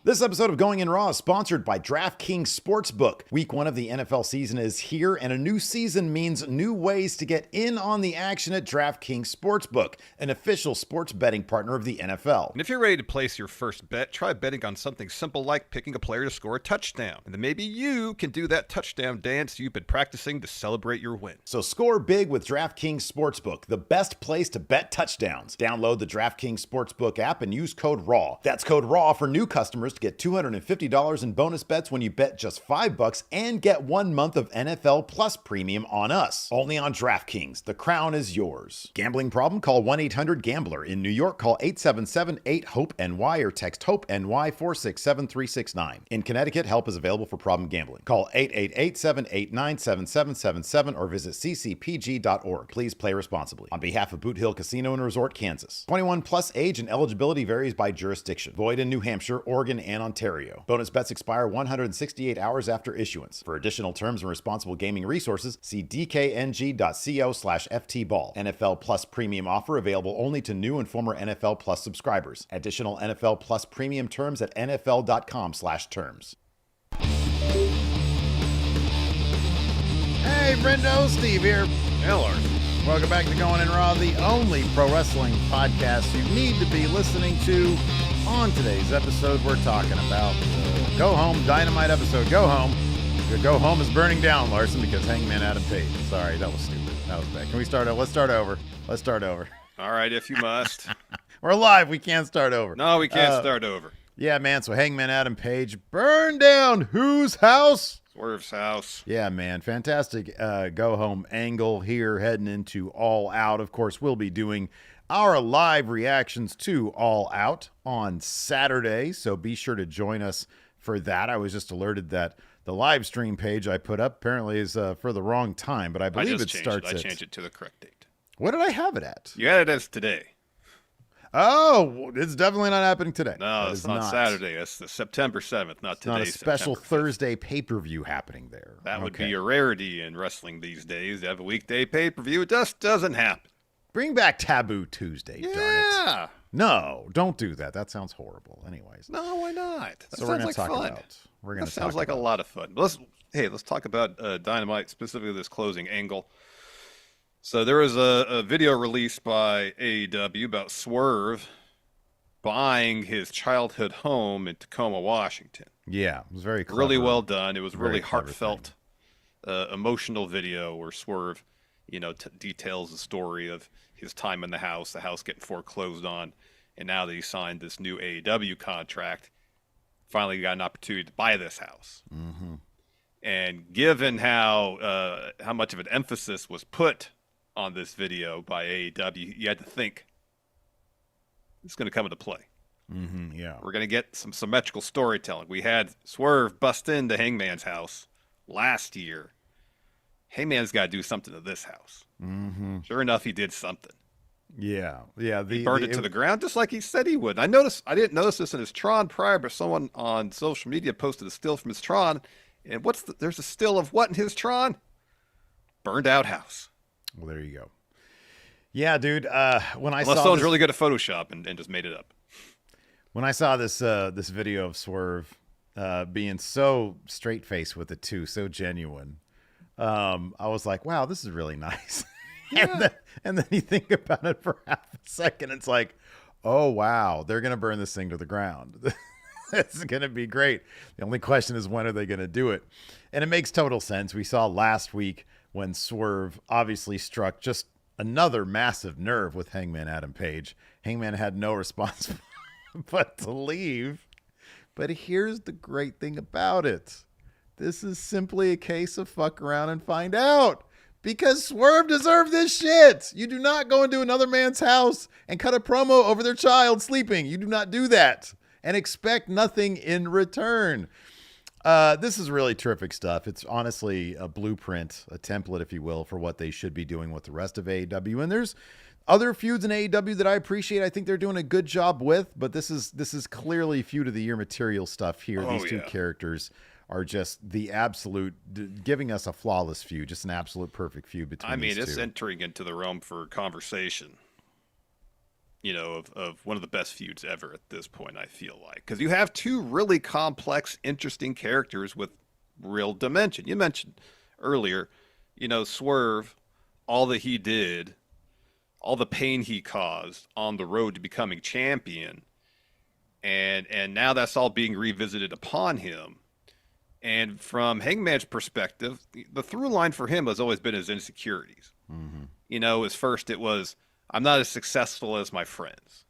This episode of Going in Raw is sponsored by DraftKings Sportsbook. Week 1 of the NFL season is here, and a new season means new ways to get in on the action at DraftKings Sportsbook, an official sports betting partner of the NFL. And if you're ready to place your first bet, try betting on something simple like picking a player to score a touchdown. And then maybe you can do that touchdown dance you've been practicing to celebrate your win. So score big with DraftKings Sportsbook, the best place to bet touchdowns. Download the DraftKings Sportsbook app and use code RAW. That's code RAW for new customers to get $250 in bonus bets when you bet just $5 and get 1 month of NFL Plus premium on us. Only on DraftKings. The crown is yours. Gambling problem? Call 1-800-GAMBLER. In New York, call 877-8-HOPE-NY or text HOPE-NY 467-369. In Connecticut, help is available for problem gambling. Call 888-789-7777 or visit ccpg.org. Please play responsibly. On behalf of Boot Hill Casino and Resort, Kansas. 21 plus age and eligibility varies by jurisdiction. Void in New Hampshire, Oregon, and Ontario. Bonus bets expire 168 hours after issuance. For additional terms and responsible gaming resources, see dkng.co/ftball. NFL Plus premium offer available only to new and former NFL Plus subscribers. Additional NFL Plus premium terms at nfl.com/terms. Hey, Friendo, Steve here. Hey, Larson. Welcome back to Going in Raw, the only pro wrestling podcast you need to be listening to. On today's episode, we're talking about the Go Home Dynamite episode. Go Home. Your Go Home is burning down, Larson, because Hangman Adam Page. Sorry, that was stupid. That was bad. Can we start over? Let's start over. All right, if you must. We're live. We can't start over. No, we can't start over. Yeah, man. So Hangman Adam Page burned down whose house? Swerve's house. Yeah, man. Fantastic Go Home angle here heading into All Out. Of course, we'll be doing our live reactions to All Out on Saturday, so be sure to join us for that. I was just alerted that the live stream page I put up apparently is for the wrong time, but I believe it starts I changed it to the correct date. What did I have it at? You had it as today. Oh, it's definitely not happening today. No, it's not Saturday. It's the September 7th, not today. Not a special Thursday pay-per-view happening there. That would be a rarity in wrestling these days. To have a weekday pay-per-view, it just doesn't happen. Bring back Taboo Tuesday, darn it. Yeah. No, don't do that. That sounds horrible. Anyways. No, why not? That so sounds we're going like to talk fun. about. We're going That to sounds like a lot of fun. Let's talk about Dynamite, specifically this closing angle. So there was a video released by AEW about Swerve buying his childhood home in Tacoma, Washington. Yeah, it was very clever. Really well done. It was really heartfelt, thing. Emotional video where Swerve, details the story of his time in the house getting foreclosed on, and now that he signed this new AEW contract, finally got an opportunity to buy this house. Mm-hmm. And given how much of an emphasis was put on this video by AEW, you had to think it's going to come into play. Mm-hmm, yeah. We're going to get some symmetrical storytelling. We had Swerve bust into Hangman's house last year. Hangman's got to do something to this house. Mm-hmm. Sure enough, he did something. Yeah. He burned it to the ground just like he said he would. I didn't notice this in his Tron prior, but someone on social media posted a still from his Tron. And there's a still of what in his Tron? Burned out house. Well, there you go. Yeah, dude. Unless someone's really good at Photoshop and just made it up. When I saw this video of Swerve being so straight faced with it too, so genuine, I was like, wow, this is really nice. Yeah. and then you think about it for half a second, it's like, oh wow, they're gonna burn this thing to the ground. It's gonna be great. The only question is, when are they gonna do it? And it makes total sense. We saw last week when Swerve obviously struck just another massive nerve with Hangman Adam Page. Hangman had no response but to leave. But here's the great thing about it. This is simply a case of fuck around and find out. Because Swerve deserved this shit. You do not go into another man's house and cut a promo over their child sleeping. You do not do that and expect nothing in return. This is really terrific stuff. It's honestly a blueprint, a template, if you will, for what they should be doing with the rest of AEW. And there's other feuds in AEW that I appreciate. I think they're doing a good job with, but this is clearly feud of the year material stuff here. These two characters are just the absolute, giving us a flawless feud, just an absolute perfect feud between these two. It's entering into the realm for conversation. of one of the best feuds ever at this point, I feel like. Because you have two really complex, interesting characters with real dimension. You mentioned earlier, Swerve, all that he did, all the pain he caused on the road to becoming champion, and now that's all being revisited upon him. And from Hangman's perspective, the through line for him has always been his insecurities. As first it was, I'm not as successful as my friends.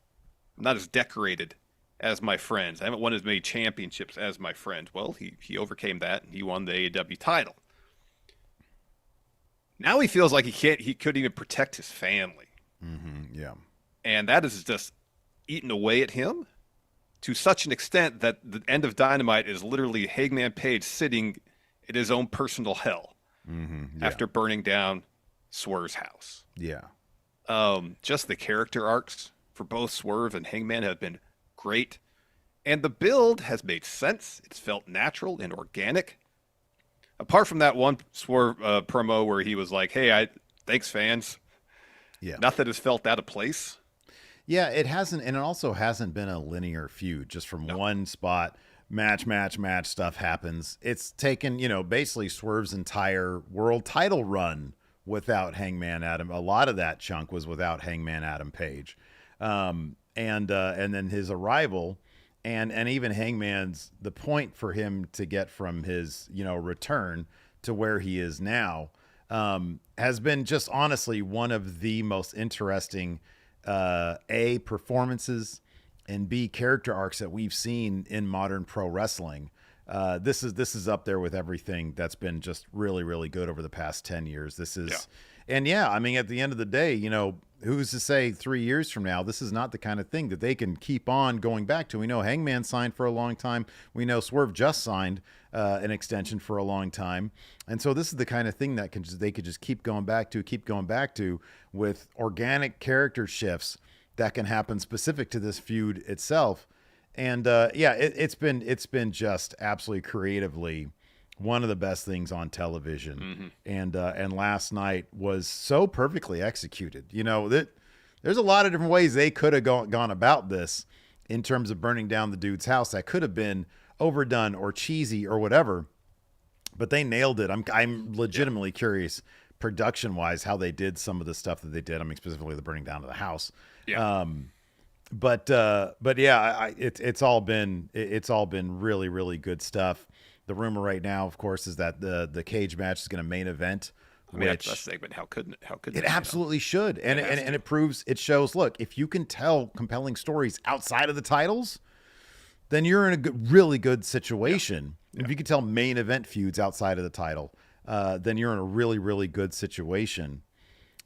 I'm not as decorated as my friends. I haven't won as many championships as my friends. Well, he overcame that, and he won the AEW title. Now he feels like he couldn't even protect his family. Yeah. And that is just eaten away at him to such an extent that the end of Dynamite is literally Hangman Page sitting in his own personal hell after burning down Swerve's house. Yeah. Just the character arcs for both Swerve and Hangman have been great. And the build has made sense. It's felt natural and organic. Apart from that one Swerve promo where he was like, hey, thanks, fans. Yeah. Nothing has felt out of place. Yeah, it hasn't, and it also hasn't been a linear feud. Just from one spot, match, stuff happens. It's taken, basically Swerve's entire world title run without Hangman Adam. A lot of that chunk was without Hangman Adam Page, and then his arrival, and even Hangman's, the point for him to get from his return to where he is now, has been just honestly one of the most interesting performances and B character arcs that we've seen in modern pro wrestling. This is up there with everything that's been just really, really good over the past 10 years. And I mean, at the end of the day, who's to say 3 years from now, this is not the kind of thing that they can keep on going back to. We know Hangman signed for a long time. We know Swerve just signed an extension for a long time. And so this is the kind of thing that they could just keep going back to with organic character shifts that can happen specific to this feud itself. And it's been just absolutely creatively one of the best things on television. And last night was so perfectly executed. There's a lot of different ways they could have gone about this in terms of burning down the dude's house. That could have been overdone or cheesy or whatever, but they nailed it. I'm legitimately curious production wise how they did some of the stuff that they did. I mean, specifically the burning down of the house. But it's all been really, really good stuff. The rumor right now, of course, is that the cage match is going to main event. Which that segment, how couldn't it absolutely should, and it shows. Look, if you can tell compelling stories outside of the titles, then you're in a really good situation. If you can tell main event feuds outside of the title, then you're in a really, really good situation.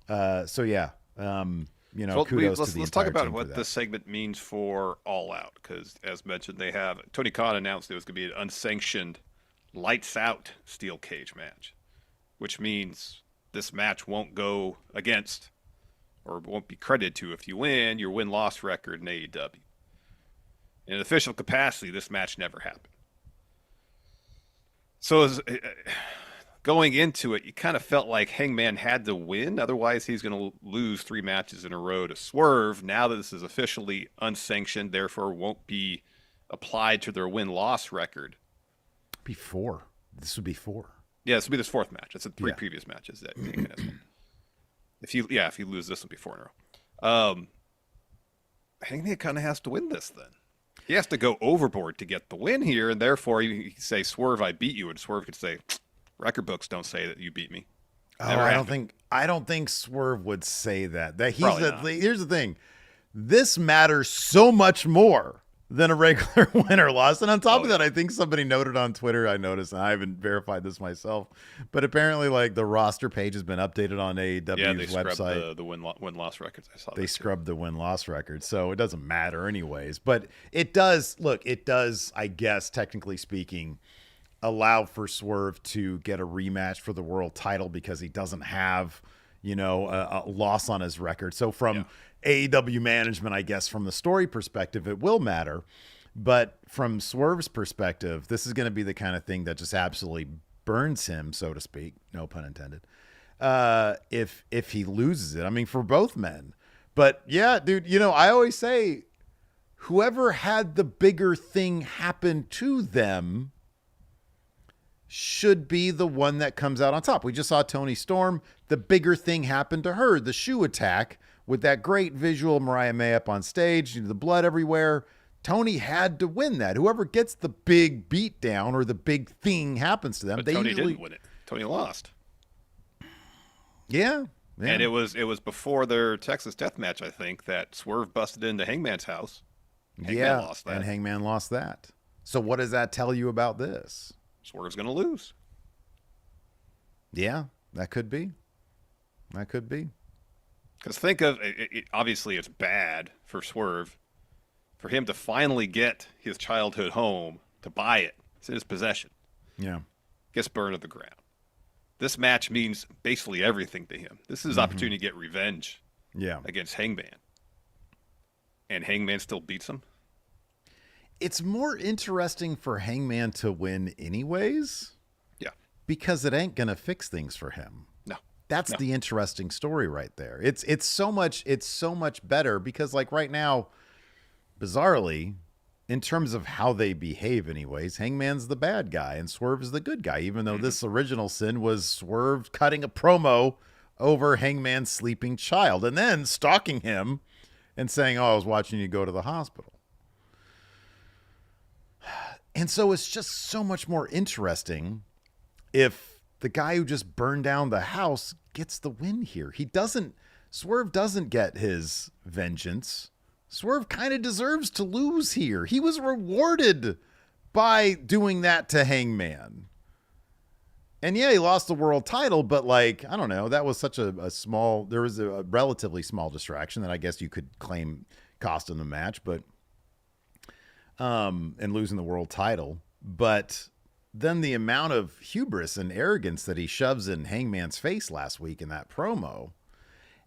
Kudos to the entire let's talk about team what this segment means for All Out, because as mentioned, Tony Khan announced it was going to be an unsanctioned lights out steel cage match, which means this match won't go against or won't be credited to if you win your win-loss record in AEW. In an official capacity, this match never happened. So going into it, you kind of felt like Hangman had to win. Otherwise, he's going to lose 3 matches in a row to Swerve. Now that this is officially unsanctioned, therefore won't be applied to their win-loss record. This would be 4. Yeah, this would be this 4th match. It's the 3 previous matches that Hangman has won. If you lose this, it'll be 4 in a row. Hangman kind of has to win this then. He has to go overboard to get the win here, and therefore he can say, Swerve, I beat you, and Swerve could say, record books don't say that you beat me. I don't think Swerve would say that. Here's the thing. This matters so much more than a regular win or loss. And on top of that, I think somebody noted on Twitter, I noticed, and I haven't verified this myself, but apparently like the roster page has been updated on AEW's website. The win-loss records. I saw they scrubbed the win-loss records, so it doesn't matter anyways. But it does, I guess, technically speaking, allow for Swerve to get a rematch for the world title because he doesn't have, a loss on his record. So from AEW management, I guess, from the story perspective, it will matter. But from Swerve's perspective, this is going to be the kind of thing that just absolutely burns him, so to speak. No pun intended. If he loses it, I mean, for both men. But yeah, dude, I always say whoever had the bigger thing happen to them should be the one that comes out on top. We just saw Toni Storm. The bigger thing happened to her, the shoe attack with that great visual Mariah May up on stage, the blood everywhere. Toni had to win that. Whoever gets the big beat down or the big thing happens to them, But they Toni usually didn't win it. Toni lost. Yeah. And it was before their Texas death match, I think, that Swerve busted into Hangman's house. Hangman lost that. And Hangman lost that. So what does that tell you about this? Swerve's going to lose. Yeah, that could be. That could be. Because think of it, obviously it's bad for Swerve for him to finally get his childhood home, to buy it. It's in his possession. Yeah. Gets burned to the ground. This match means basically everything to him. This is his opportunity to get revenge against Hangman. And Hangman still beats him? It's more interesting for Hangman to win anyways. Yeah. Because it ain't going to fix things for him. No. That's the interesting story right there. It's so much better because like right now, bizarrely, in terms of how they behave anyways, Hangman's the bad guy and Swerve is the good guy, even though this original sin was Swerve cutting a promo over Hangman's sleeping child and then stalking him and saying, I was watching you go to the hospital. And so it's just so much more interesting if the guy who just burned down the house gets the win here. Swerve doesn't get his vengeance. Swerve kind of deserves to lose here. He was rewarded by doing that to Hangman. And yeah, he lost the world title, but like, I don't know, that was such there was a relatively small distraction that I guess you could claim cost him the match, but, and losing the world title. But then the amount of hubris and arrogance that he shoves in Hangman's face last week in that promo,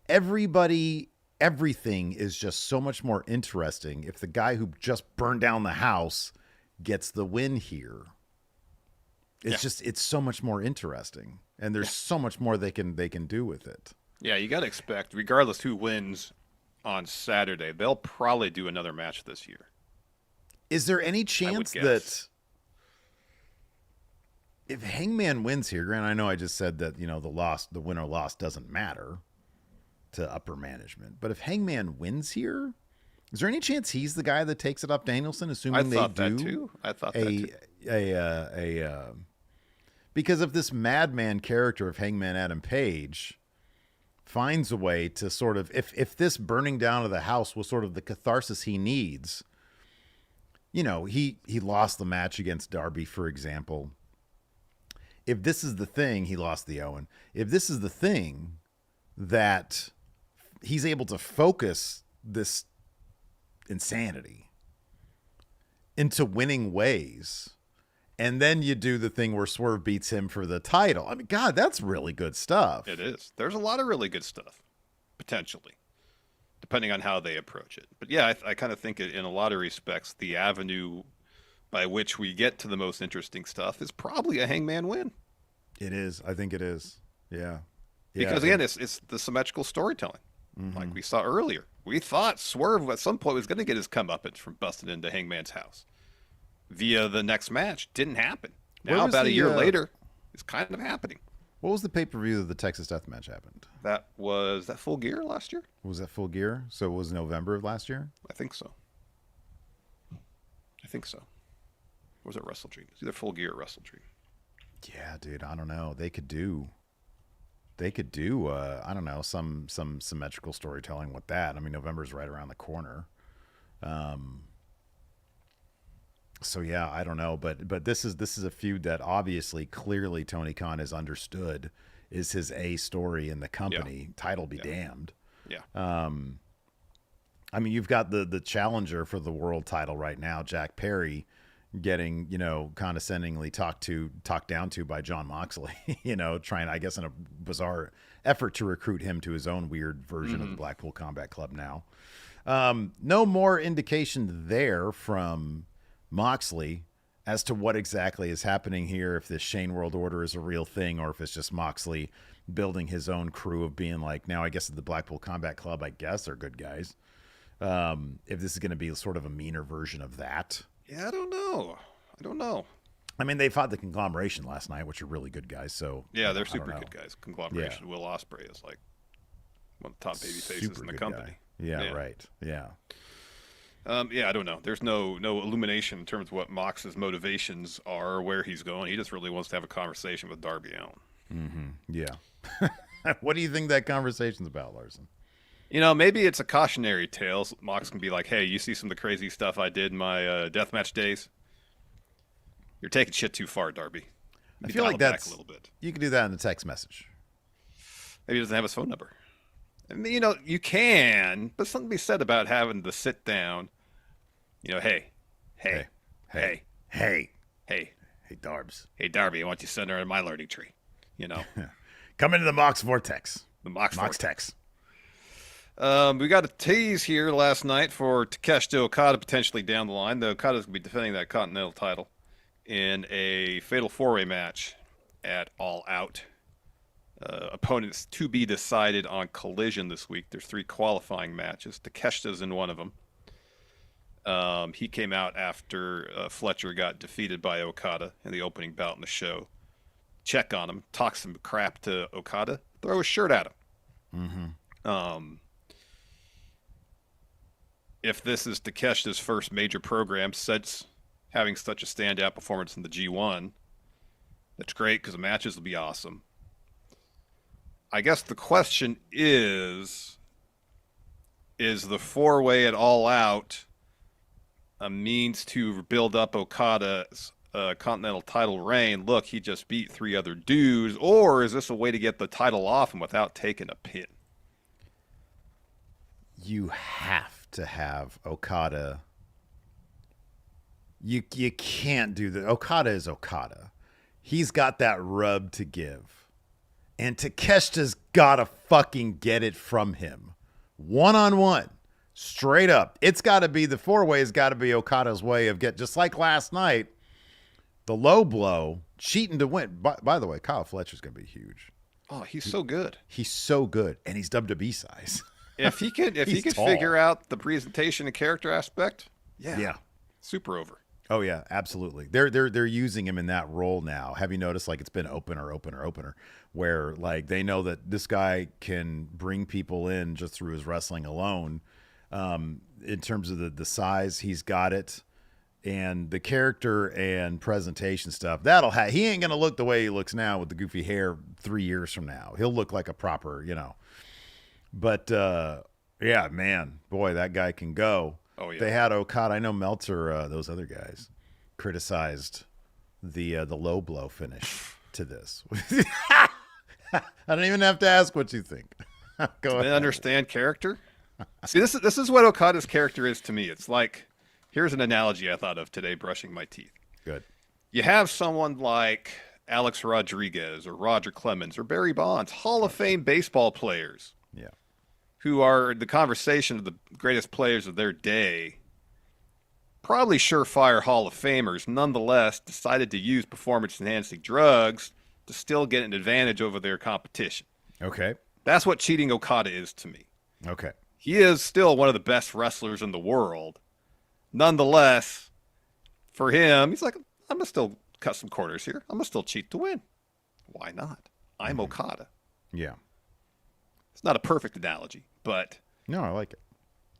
everything is just so much more interesting if the guy who just burned down the house gets the win here. It's so much more interesting, and there's so much more they can do with it. Yeah, you got to expect, regardless who wins on Saturday, they'll probably do another match this year. Is there any chance that if Hangman wins here, Grant, I know I just said that, the win or loss doesn't matter to upper management, but if Hangman wins here, is there any chance he's the guy that takes it up Danielson, assuming I thought that too. Because if this madman character of Hangman Adam Page finds a way to sort of, if this burning down of the house was sort of the catharsis he needs, he lost the match against Darby, for example. If this is the thing, he lost the Owen. If this is the thing that he's able to focus this insanity into winning ways, and then you do the thing where Swerve beats him for the title. I mean, God, that's really good stuff. It is. There's a lot of really good stuff, potentially, depending on how they approach it. But yeah, I kind of think in a lot of respects, the avenue by which we get to the most interesting stuff is probably a Hangman win. It is. I think it is. Yeah. Because again, it's the symmetrical storytelling, like we saw earlier. We thought Swerve at some point was going to get his comeuppance from busting into Hangman's house via the next match. Didn't happen. Now, about a year later, it's kind of happening. What was the pay-per-view that the Texas Death Match happened? That was Full Gear last year? Was that Full Gear? So it was November of last year? I think so. Or was it Wrestle Dream? It's either Full Gear or Wrestle Dream. Yeah, dude, I don't know. They could do I don't know, some symmetrical storytelling with that. I mean, November's right around the corner. So yeah, I don't know, but this is a feud that obviously clearly Tony Khan has understood is his A story in the company. Yeah. Title be damned. Yeah. I mean, you've got the challenger for the world title right now, Jack Perry, getting, condescendingly talked down to by Jon Moxley, trying, I guess, in a bizarre effort to recruit him to his own weird version of the Blackpool Combat Club now. No more indication there from Moxley as to what exactly is happening here, if this Shane World Order is a real thing or if it's just Moxley building his own crew of being like, now I guess the Blackpool Combat Club, I guess, are good guys. If this is going to be sort of a meaner version of that. Yeah, I don't know. I mean, they fought the Conglomeration last night, which are really good guys. So yeah, they're super good guys. Conglomeration. Yeah. Will Ospreay is like one of the top baby faces in the company. Yeah, right. Yeah. Yeah, I don't know. There's no illumination in terms of what Mox's motivations are or where he's going. He just really wants to have a conversation with Darby Allin. Mm-hmm. Yeah. What do you think that conversation's about, Larson? Maybe it's a cautionary tale. Mox can be like, hey, you see some of the crazy stuff I did in my deathmatch days? You're taking shit too far, Darby. I feel like that's a little bit. You can do that in a text message. Maybe he doesn't have his phone number. I mean, you can, but something to be said about having to sit down. Hey, Darbs. Hey, Darby, I want you to send her in my learning tree. Come into the Mox Vortex. The Mox Vortex. We got a tease here last night for Takeshita Okada potentially down the line. The Okada's going to be defending that Continental title in a fatal four-way match at All Out. Opponents to be decided on Collision this week. There's 3 qualifying matches. Takeshita's in one of them. He came out after Fletcher got defeated by Okada in the opening bout in the show. Check on him, talk some crap to Okada, throw his shirt at him. Mm-hmm. If this is Takeshita's first major program since having such a standout performance in the G1, that's great because the matches will be awesome. I guess the question is the 4-way at All Out a means to build up Okada's Continental title reign? Look, he just beat 3 other dudes. Or is this a way to get the title off him without taking a pin? You have to have Okada. You can't do that. Okada is Okada. He's got that rub to give. And Takeshita's got to fucking get it from him. One-on-one. Straight up. It's got to be, the 4-way has got to be Okada's way of just like last night, the low blow, cheating to win. By the way, Kyle Fletcher's going to be huge. Oh, he's so good. He's so good. And he's WWE size. If he could figure out the presentation and character aspect, yeah. Super over. Oh yeah, absolutely. They're using him in that role now. Have you noticed, like, it's been opener, where like they know that this guy can bring people in just through his wrestling alone. In terms of the size, he's got it, and the character and presentation stuff. He ain't gonna look the way he looks now with the goofy hair 3 years from now. He'll look like a proper, But yeah, man, boy, that guy can go. Oh yeah. They had Okada. I know Meltzer, those other guys, criticized the low blow finish to this. I don't even have to ask what you think. Go ahead. They understand character. See, this is what Okada's character is to me. It's like, here's an analogy I thought of today brushing my teeth. Good. You have someone like Alex Rodriguez or Roger Clemens or Barry Bonds, Hall of Fame baseball players. Yeah. Who are the conversation of the greatest players of their day, probably surefire Hall of Famers, nonetheless decided to use performance-enhancing drugs to still get an advantage over their competition. Okay. That's what cheating Okada is to me. Okay. He is still one of the best wrestlers in the world. Nonetheless, for him, he's like, I'm going to still cut some corners here. I'm going to still cheat to win. Why not? I'm Okada. Yeah. It's not a perfect analogy, but no, I like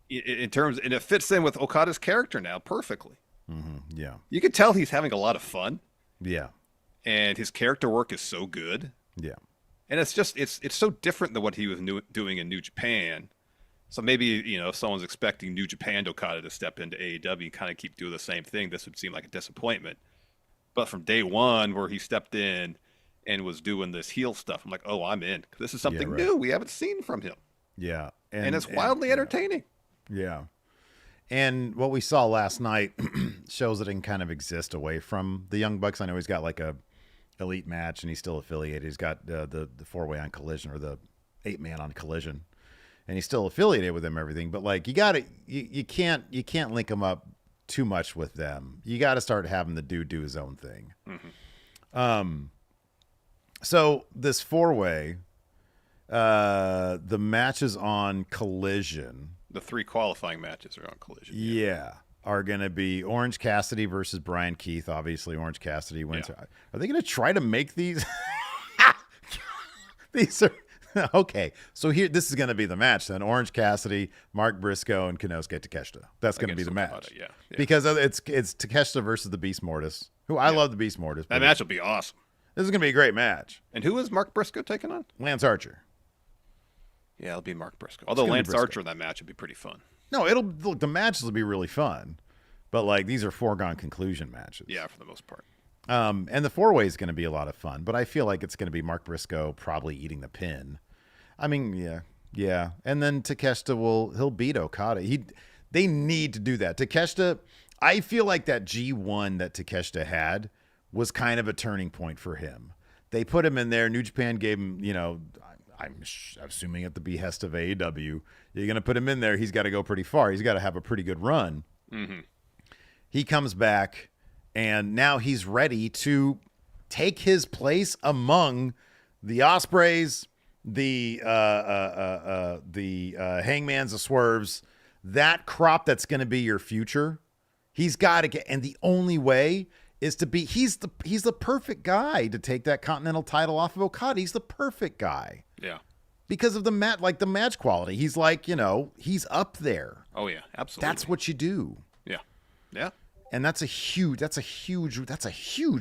it. In terms, and it fits in with Okada's character now perfectly. Mm-hmm. Yeah, you can tell he's having a lot of fun. Yeah, and his character work is so good. Yeah, and it's just it's so different than what he was doing in New Japan. So maybe if someone's expecting New Japan Okada to step into AEW and kind of keep doing the same thing, this would seem like a disappointment. But from day one, where he stepped in and was doing this heel stuff, I'm like, oh, I'm in. This is something new we haven't seen from him. Yeah. And it's wildly entertaining. Yeah. And what we saw last night shows that it can kind of exist away from the Young Bucks. I know he's got like a elite match and he's still affiliated. He's got the 4-way on Collision, or the 8-man on Collision, and he's still affiliated with them, everything. But like, you can't link him up too much with them. You got to start having the dude do his own thing. So this 4-way, the matches on Collision. The 3 qualifying matches are on Collision. Yeah. Are going to be Orange Cassidy versus Brian Keith. Obviously, Orange Cassidy wins. Yeah. Are they going to try to make these? These are okay. So here, this is going to be the match then. Orange Cassidy, Mark Briscoe, and Konosuke Takeshita. That's going to be the match. Yeah. Because it's Takeshita versus the Beast Mortis, who I love the Beast Mortis. That match will be awesome. This is going to be a great match. And who is Mark Briscoe taking on? Lance Archer. Yeah, it'll be Mark Briscoe. Although Lance Archer in that match would be pretty fun. No, the matches will be really fun, but like these are foregone conclusion matches. Yeah, for the most part. And the 4-way is going to be a lot of fun, but I feel like it's going to be Mark Briscoe probably eating the pin. I mean, yeah. And then Takeshita he'll beat Okada. They need to do that. Takeshita, I feel like that G1 that Takeshita had was kind of a turning point for him. They put him in there. New Japan gave him, I'm assuming at the behest of AEW, you're going to put him in there. He's got to go pretty far. He's got to have a pretty good run. Mm-hmm. He comes back, and now he's ready to take his place among the Ospreys, the Hangmans, the Swerves, that crop that's going to be your future. He's got to get, and the only way is to be, he's the perfect guy to take that Continental title off of Okada. He's the perfect guy. Yeah. Because of the match quality. He's like, he's up there. Oh yeah, absolutely. That's what you do. Yeah. Yeah. And that's a huge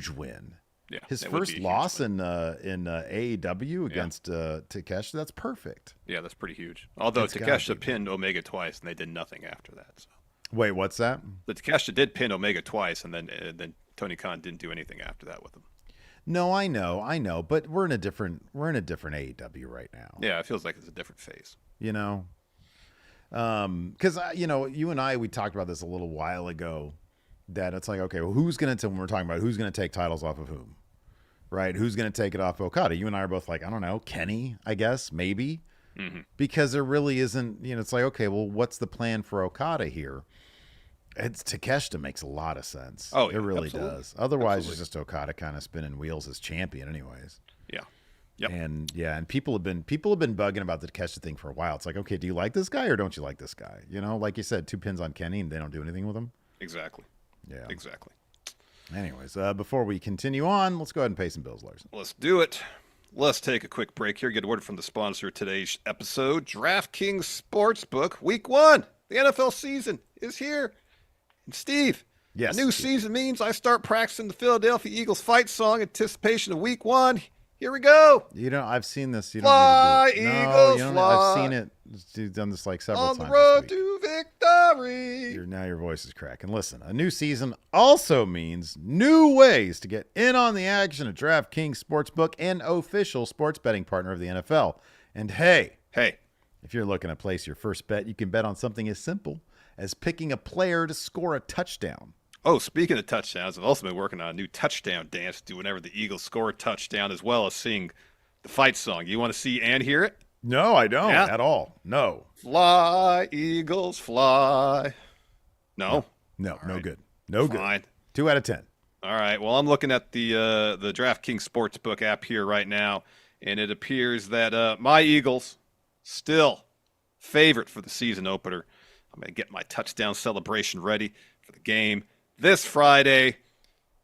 win. Yeah. His first loss in AEW against Takeshita, that's perfect. Yeah, that's pretty huge. Although Takeshita pinned Omega twice and they did nothing after that. So. Wait, what's that? The Takeshita did pin Omega twice, and then Tony Khan didn't do anything after that with him. No, I know, but we're in a different AEW right now. Yeah, it feels like it's a different phase. Because you and I, we talked about this a little while ago, that it's like, okay, well, when we're talking about who's going to take titles off of whom, right? Who's going to take it off Okada? You and I are both like, I don't know, Kenny, I guess, maybe, because there really isn't. It's like, okay, well, what's the plan for Okada here? It's Takeshita makes a lot of sense. Oh, yeah, it really absolutely. does. Otherwise, it's just Okada kind of spinning wheels as champion, anyways. Yeah. Yep. And people have been bugging about the Takeshita thing for a while. It's like, okay, do you like this guy or don't you like this guy? Like you said, 2 pins on Kenny and they don't do anything with him. Exactly. Yeah. Exactly. Anyways, before we continue on, let's go ahead and pay some bills, Larson. Let's do it. Let's take a quick break here. Get a word from the sponsor of today's episode, DraftKings Sportsbook. Week 1, the NFL season is here. And Steve, yes, a new season means I start practicing the Philadelphia Eagles fight song in anticipation of Week 1. Here we go. I've seen this. You fly, don't need to do it. Eagles, no, fly. I've seen it. You've done this like several times. On the road to victory. Now your voice is cracking. Listen, a new season also means new ways to get in on the action at DraftKings Sportsbook, an official sports betting partner of the NFL. And hey, if you're looking to place your first bet, you can bet on something as simple as picking a player to score a touchdown. Oh, speaking of touchdowns, I've also been working on a new touchdown dance to do whenever the Eagles score a touchdown, as well as sing the fight song. You want to see and hear it? No, I don't at all. No. Fly, Eagles, fly. No? No, all no right. good. No Fine. good. 2 out of 10. All right. Well, I'm looking at the DraftKings Sportsbook app here right now, and it appears that my Eagles still favorite for the season opener. I'm going to get my touchdown celebration ready for the game this Friday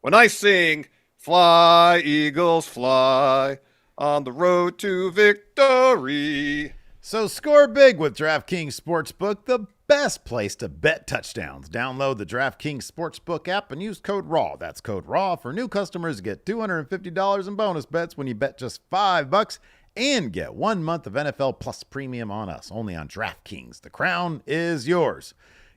when I sing, Fly, Eagles, fly, on the road to victory. So score big with DraftKings Sportsbook, the best place to bet touchdowns. Download the DraftKings Sportsbook app and use code RAW. That's code RAW for new customers to get $250 in bonus bets when you bet just $5 and get 1 month of NFL Plus Premium on us. Only on DraftKings. The crown is yours.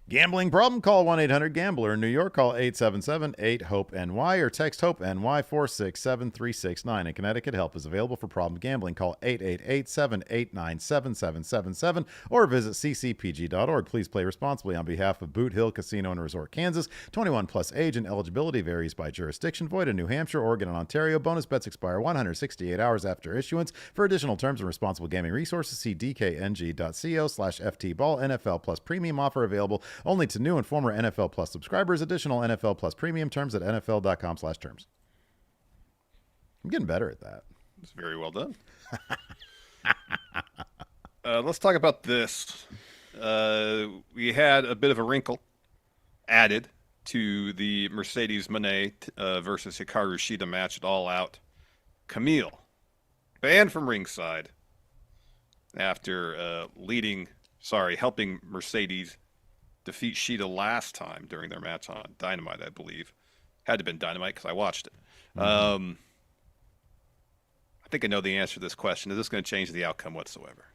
Gambling problem? Call 1-800-GAMBLER. In New York, call 877-8-HOPE-NY or text HOPE-NY 467-369. In Connecticut, help is available for problem gambling. Call 888-789-7777 or visit ccpg.org. Please play responsibly on behalf of Boot Hill Casino and Resort, Kansas. 21 plus age and eligibility varies by jurisdiction. Void in New Hampshire, Oregon, and Ontario. Bonus bets expire 168 hours after issuance. For additional terms and responsible gaming resources, see dkng.co/ftball. NFL Plus Premium offer available Only to new and former NFL Plus subscribers. Additional NFL Plus premium terms at NFL.com/terms. I'm getting better at that. It's very well done. Let's talk about this. We had a bit of a wrinkle added to the Mercedes Moné versus Hikaru Shida match at All Out. Camille, banned from ringside after helping Mercedes defeat Shida last time during their match on Dynamite, I believe. Had to have been Dynamite because I watched it. I think I know the answer to this question. Is this going to change the outcome whatsoever?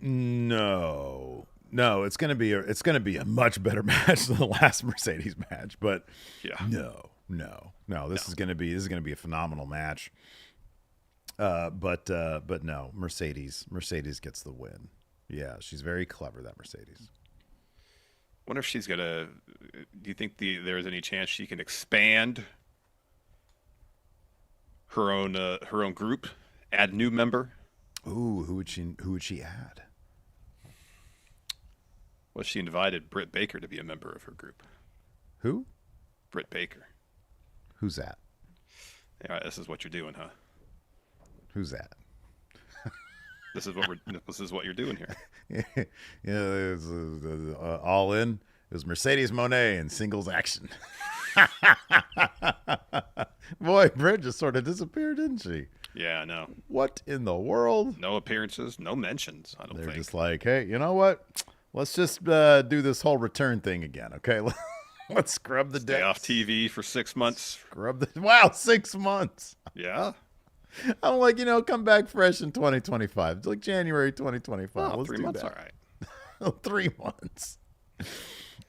No, it's going to be a much better match than the last Mercedes match, but yeah, no. This is going to be a phenomenal match. But no, Mercedes gets the win. Yeah, she's very clever, that Mercedes. Wonder if she's gonna. Do you think there's any chance she can expand her own group, add a new member? Ooh, who would she add? Well, she invited Britt Baker to be a member of her group. Who? Britt Baker. Who's that? Yeah, this is what you're doing, huh? Who's that? This is what you're doing here. It was, All In. It was Mercedes Moné in singles action. Boy, Britt just sort of disappeared, didn't she? Yeah, I know. What in the world? No appearances, no mentions. I don't think. They're just like, hey, you know what? Let's just do this whole return thing again, okay? Let's scrub the Stay decks. off TV for 6 months. Wow, 6 months. Yeah. I'm like, come back fresh in 2025. It's like January 2025. Oh, Let's 3 do months, that. all right. 3 months.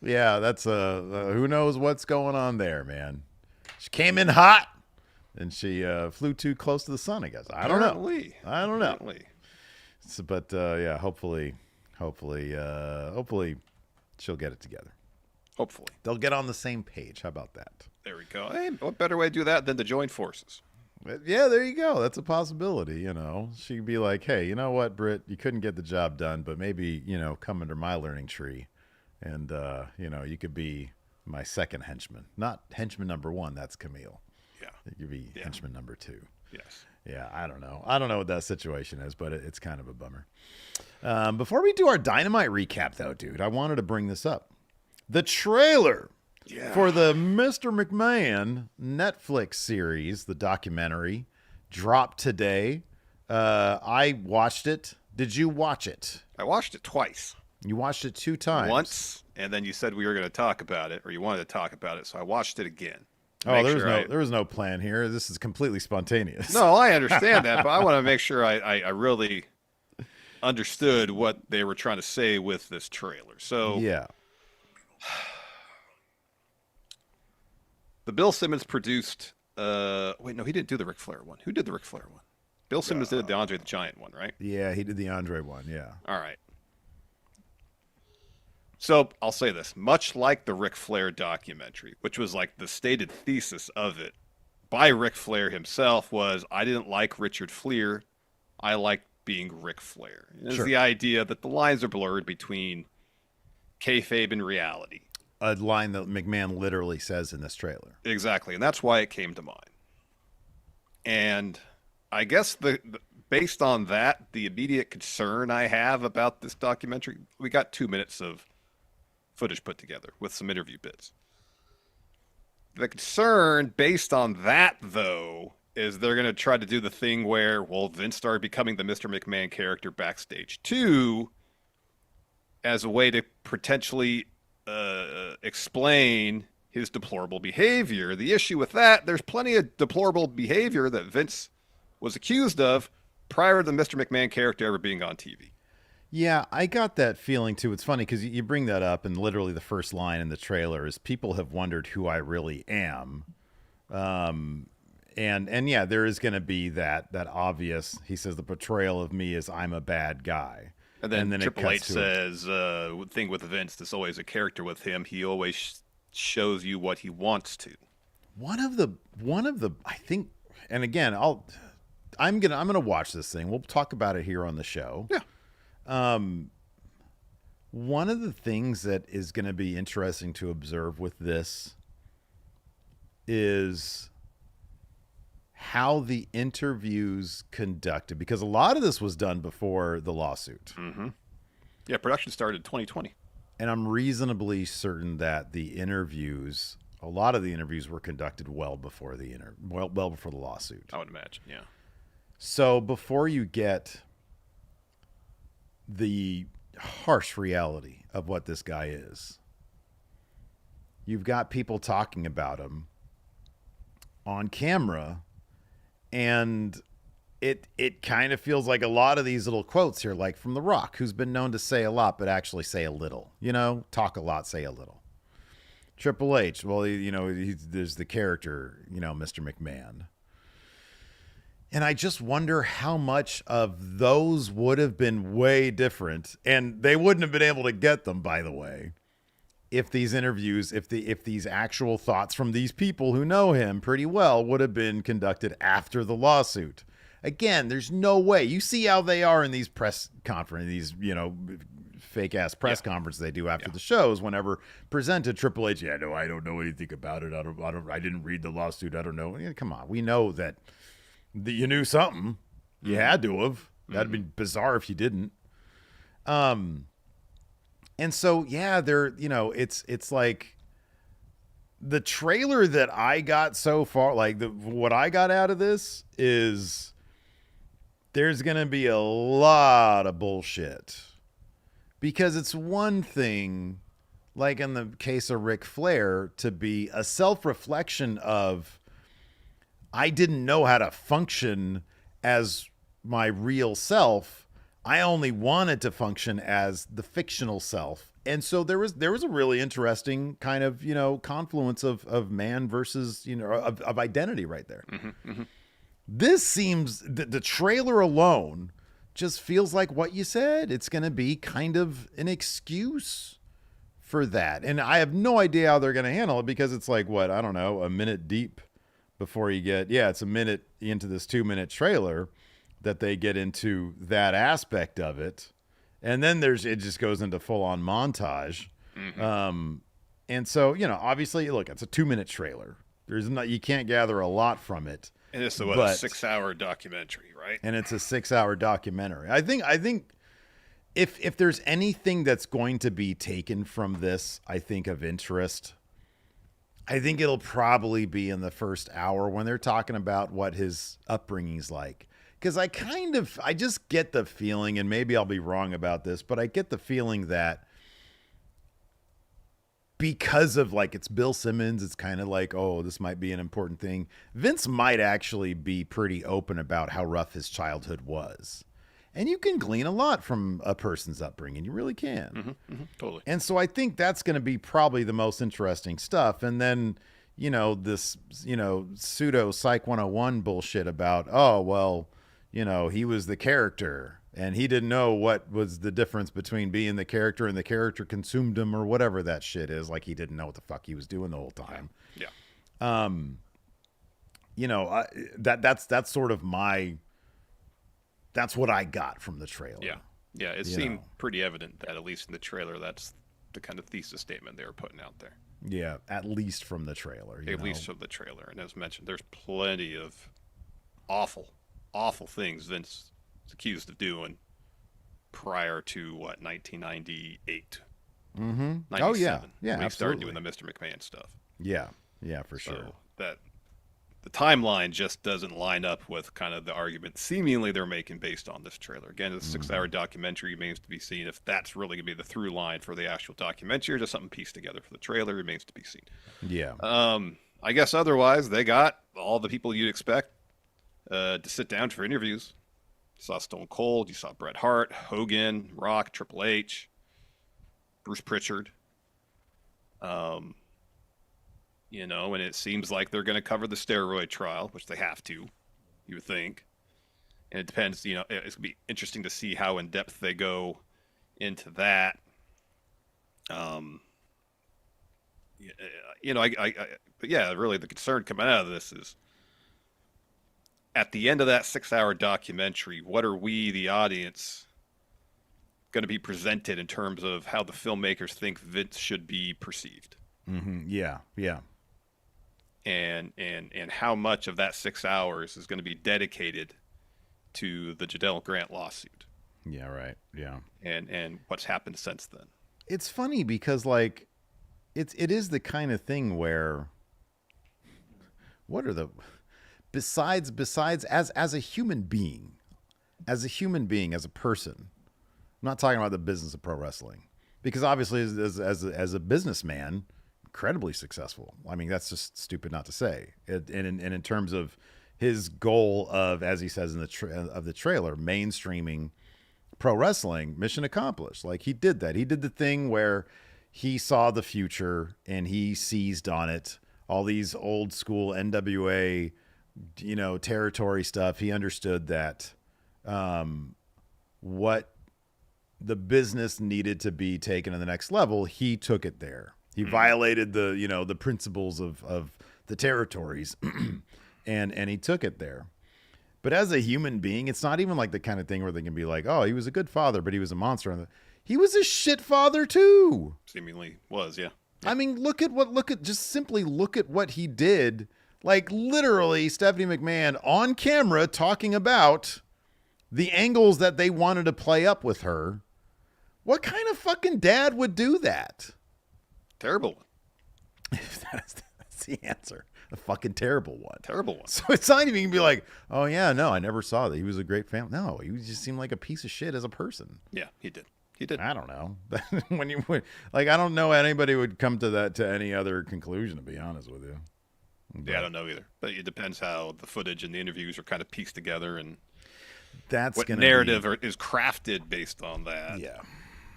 Yeah, that's who knows what's going on there, man. She came in hot, and she flew too close to the sun, I guess. I don't know. So, but yeah, hopefully she'll get it together. Hopefully. They'll get on the same page. How about that? There we go. Hey, what better way to do that than to join forces? Yeah, there you go. That's a possibility, She'd be like, hey, you know what, Britt? You couldn't get the job done, but maybe, come under my learning tree. And, you could be my second henchman. Not henchman number 1. That's Camille. Yeah. You could be henchman number 2. Yes. Yeah, I don't know. I don't know what that situation is, but it's kind of a bummer. Before we do our Dynamite recap, though, dude, I wanted to bring this up. The trailer for the Mr. McMahon Netflix series, the documentary, dropped today. I watched it. Did you watch it? I watched it twice. You watched it 2 times. Once, and then you said we were going to talk about it, or you wanted to talk about it, so I watched it again. Oh, there was no plan here. This is completely spontaneous. No, I understand that, but I want to make sure I really understood what they were trying to say with this trailer. So yeah. The Bill Simmons produced. Wait, no, he didn't do the Ric Flair one. Who did the Ric Flair one? Bill Simmons did the Andre the Giant one, right? Yeah, he did the Andre one. Yeah. All right. So I'll say this: much like the Ric Flair documentary, which was like the stated thesis of it by Ric Flair himself, was I didn't like Richard Fleer. I liked being Ric Flair. It's the idea that the lines are blurred between kayfabe and reality. A line that McMahon literally says in this trailer. Exactly, and that's why it came to mind. And I guess based on that, the immediate concern I have about this documentary, we got 2 minutes of footage put together with some interview bits. The concern based on that, though, is they're going to try to do the thing where, well, Vince started becoming the Mr. McMahon character backstage too, as a way to potentially explain his deplorable behavior. The issue with that, there's plenty of deplorable behavior that Vince was accused of prior to the Mr. McMahon character ever being on TV. Yeah, I got that feeling too. It's funny because you bring that up, and literally the first line in the trailer is people have wondered who I really am. And yeah, there is going to be that obvious, he says the portrayal of me is I'm a bad guy. And then Triple H says, thing with Vince, there's always a character with him. He always shows you what he wants to. One of the, I think, and again, I'm gonna watch this thing. We'll talk about it here on the show. Yeah. One of the things that is going to be interesting to observe with this is how the interviews conducted, because a lot of this was done before the lawsuit. Mm-hmm. Yeah, production started in 2020. And I'm reasonably certain that a lot of the interviews were conducted well before the lawsuit. I would imagine, yeah. So before you get the harsh reality of what this guy is, you've got people talking about him on camera, and it kind of feels like a lot of these little quotes here, like from The Rock, who's been known to say a lot but actually say a little. Talk a lot, say a little. Triple H, well, there's the character, Mr. McMahon. And I just wonder how much of those would have been way different, and they wouldn't have been able to get them, by the way, if these interviews, if these actual thoughts from these people who know him pretty well would have been conducted after the lawsuit. Again, there's no way. You see how they are in these press conferences, these, fake ass press conferences they do after the shows. Whenever presented, Triple H, I don't know anything about it. I didn't read the lawsuit. I don't know. Come on, we know that you knew something. You had to have. That'd be bizarre if you didn't. And so, it's like the trailer that I got so far, like what I got out of this is there's going to be a lot of bullshit, because it's one thing, like in the case of Ric Flair, to be a self-reflection of, I didn't know how to function as my real self. I only wanted to function as the fictional self. And so there was a really interesting kind of, confluence of man versus, of identity right there. Mm-hmm, mm-hmm. This seems, the trailer alone just feels like what you said. It's going to be kind of an excuse for that. And I have no idea how they're going to handle it, because it's like, what, I don't know, a minute deep before you get, it's a minute into this 2-minute trailer that they get into that aspect of it. And then it just goes into full on montage. Mm-hmm. And so, obviously, look, it's a 2-minute trailer. You can't gather a lot from it. And it's a 6-hour documentary, right? And it's a 6-hour documentary. I think if there's anything that's going to be taken from this, I think of interest, I think it'll probably be in the first hour when they're talking about what his upbringing's like. Because I just get the feeling, and maybe I'll be wrong about this, but I get the feeling that because of, like, it's Bill Simmons, it's kind of like, oh, this might be an important thing. Vince might actually be pretty open about how rough his childhood was. And you can glean a lot from a person's upbringing. You really can. Mm-hmm, mm-hmm, totally. And so I think that's going to be probably the most interesting stuff. And then, this, pseudo Psych 101 bullshit about, oh, well, he was the character and he didn't know what was the difference between being the character and the character consumed him, or whatever that shit is. Like, he didn't know what the fuck he was doing the whole time. Yeah. That's sort of that's what I got from the trailer. Yeah. Yeah. It seemed pretty evident that, at least in the trailer, that's the kind of thesis statement they were putting out there. Yeah. At least from the trailer. At least from the trailer. And as mentioned, there's plenty of awful things Vince is accused of doing prior to 1998. Mm-hmm. 97, oh yeah, when he started doing the Mr. McMahon stuff. Yeah, for sure. That the timeline just doesn't line up with kind of the argument seemingly they're making based on this trailer. Again, it's a 6-hour documentary. Remains to be seen if that's really going to be the through line for the actual documentary, or just something pieced together for the trailer. Remains to be seen. Yeah. I guess otherwise they got all the people you'd expect to sit down for interviews. You saw Stone Cold, you saw Bret Hart, Hogan, Rock, Triple H, Bruce Pritchard. And it seems like they're going to cover the steroid trial, which they have to, you would think. And it depends, it's going to be interesting to see how in depth they go into that. But yeah, really the concern coming out of this is, at the end of that 6-hour documentary, what are we, the audience, going to be presented in terms of how the filmmakers think Vince should be perceived. Yeah. And how much of that 6 hours is going to be dedicated to the Jadell Grant lawsuit. Yeah, right. Yeah. And what's happened since then. It's funny because like it is the kind of thing where what are the besides as a human being, as a person, I'm not talking about the business of pro wrestling, because obviously as a businessman, incredibly successful. I mean, that's just stupid not to say. And in terms of his goal of, as he says in the trailer, mainstreaming pro wrestling, mission accomplished. Like, he did that. He did the thing where he saw the future and he seized on it. All these old school NWA, territory stuff. He understood that what the business needed to be taken to the next level, he took it there. He violated the principles of the territories and he took it there. But as a human being, it's not even like the kind of thing where they can be like, oh, he was a good father, but he was a monster. He was a shit father too. Seemingly was, yeah. I mean, look at what he did. Like, literally, Stephanie McMahon on camera talking about the angles that they wanted to play up with her. What kind of fucking dad would do that? Terrible one. That's the answer. A fucking terrible one. Terrible one. So it's not even be like, oh yeah, no, I never saw that. He was a great family. No, he just seemed like a piece of shit as a person. Yeah, he did. He did. I don't know. I don't know anybody would come to any other conclusion, to be honest with you. But yeah, I don't know either. But it depends how the footage and the interviews are kind of pieced together, and that's what narrative is crafted based on that. Yeah.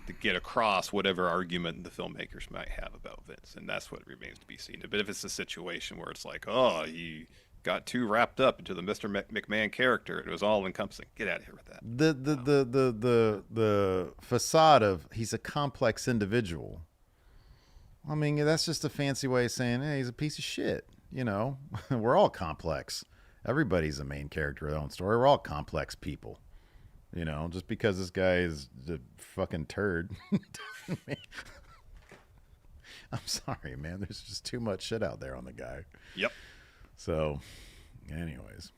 To get across whatever argument the filmmakers might have about Vince, and that's what remains to be seen. But if it's a situation where it's like, oh, he got too wrapped up into the Mr. McMahon character, it was all encompassing. Get out of here with that. The facade of he's a complex individual. I mean, that's just a fancy way of saying, hey, he's a piece of shit. We're all complex. Everybody's a main character of their own story. We're all complex people. Just because this guy is a fucking turd. I'm sorry, man. There's just too much shit out there on the guy. Yep. So, anyways.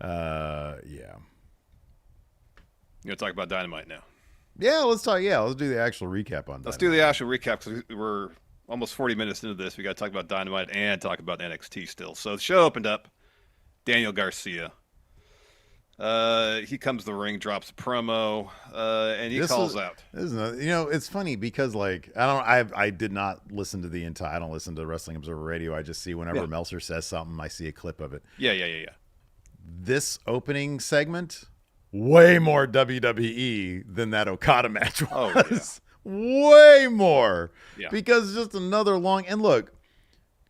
Yeah. You want to talk about Dynamite now? Yeah, let's talk. Yeah, let's do the actual recap on Dynamite. Let's do the actual recap, because we're almost 40 minutes into this. We got to talk about Dynamite and talk about NXT still. So the show opened up. Daniel Garcia. He comes to the ring, drops a promo, and he calls out. It's funny because I did not listen to the entire. I don't listen to Wrestling Observer Radio. I just see whenever Meltzer says something, I see a clip of it. Yeah. This opening segment, way more WWE than that Okada match was. Oh, yeah. Way more. Yeah. Because just another long, and look,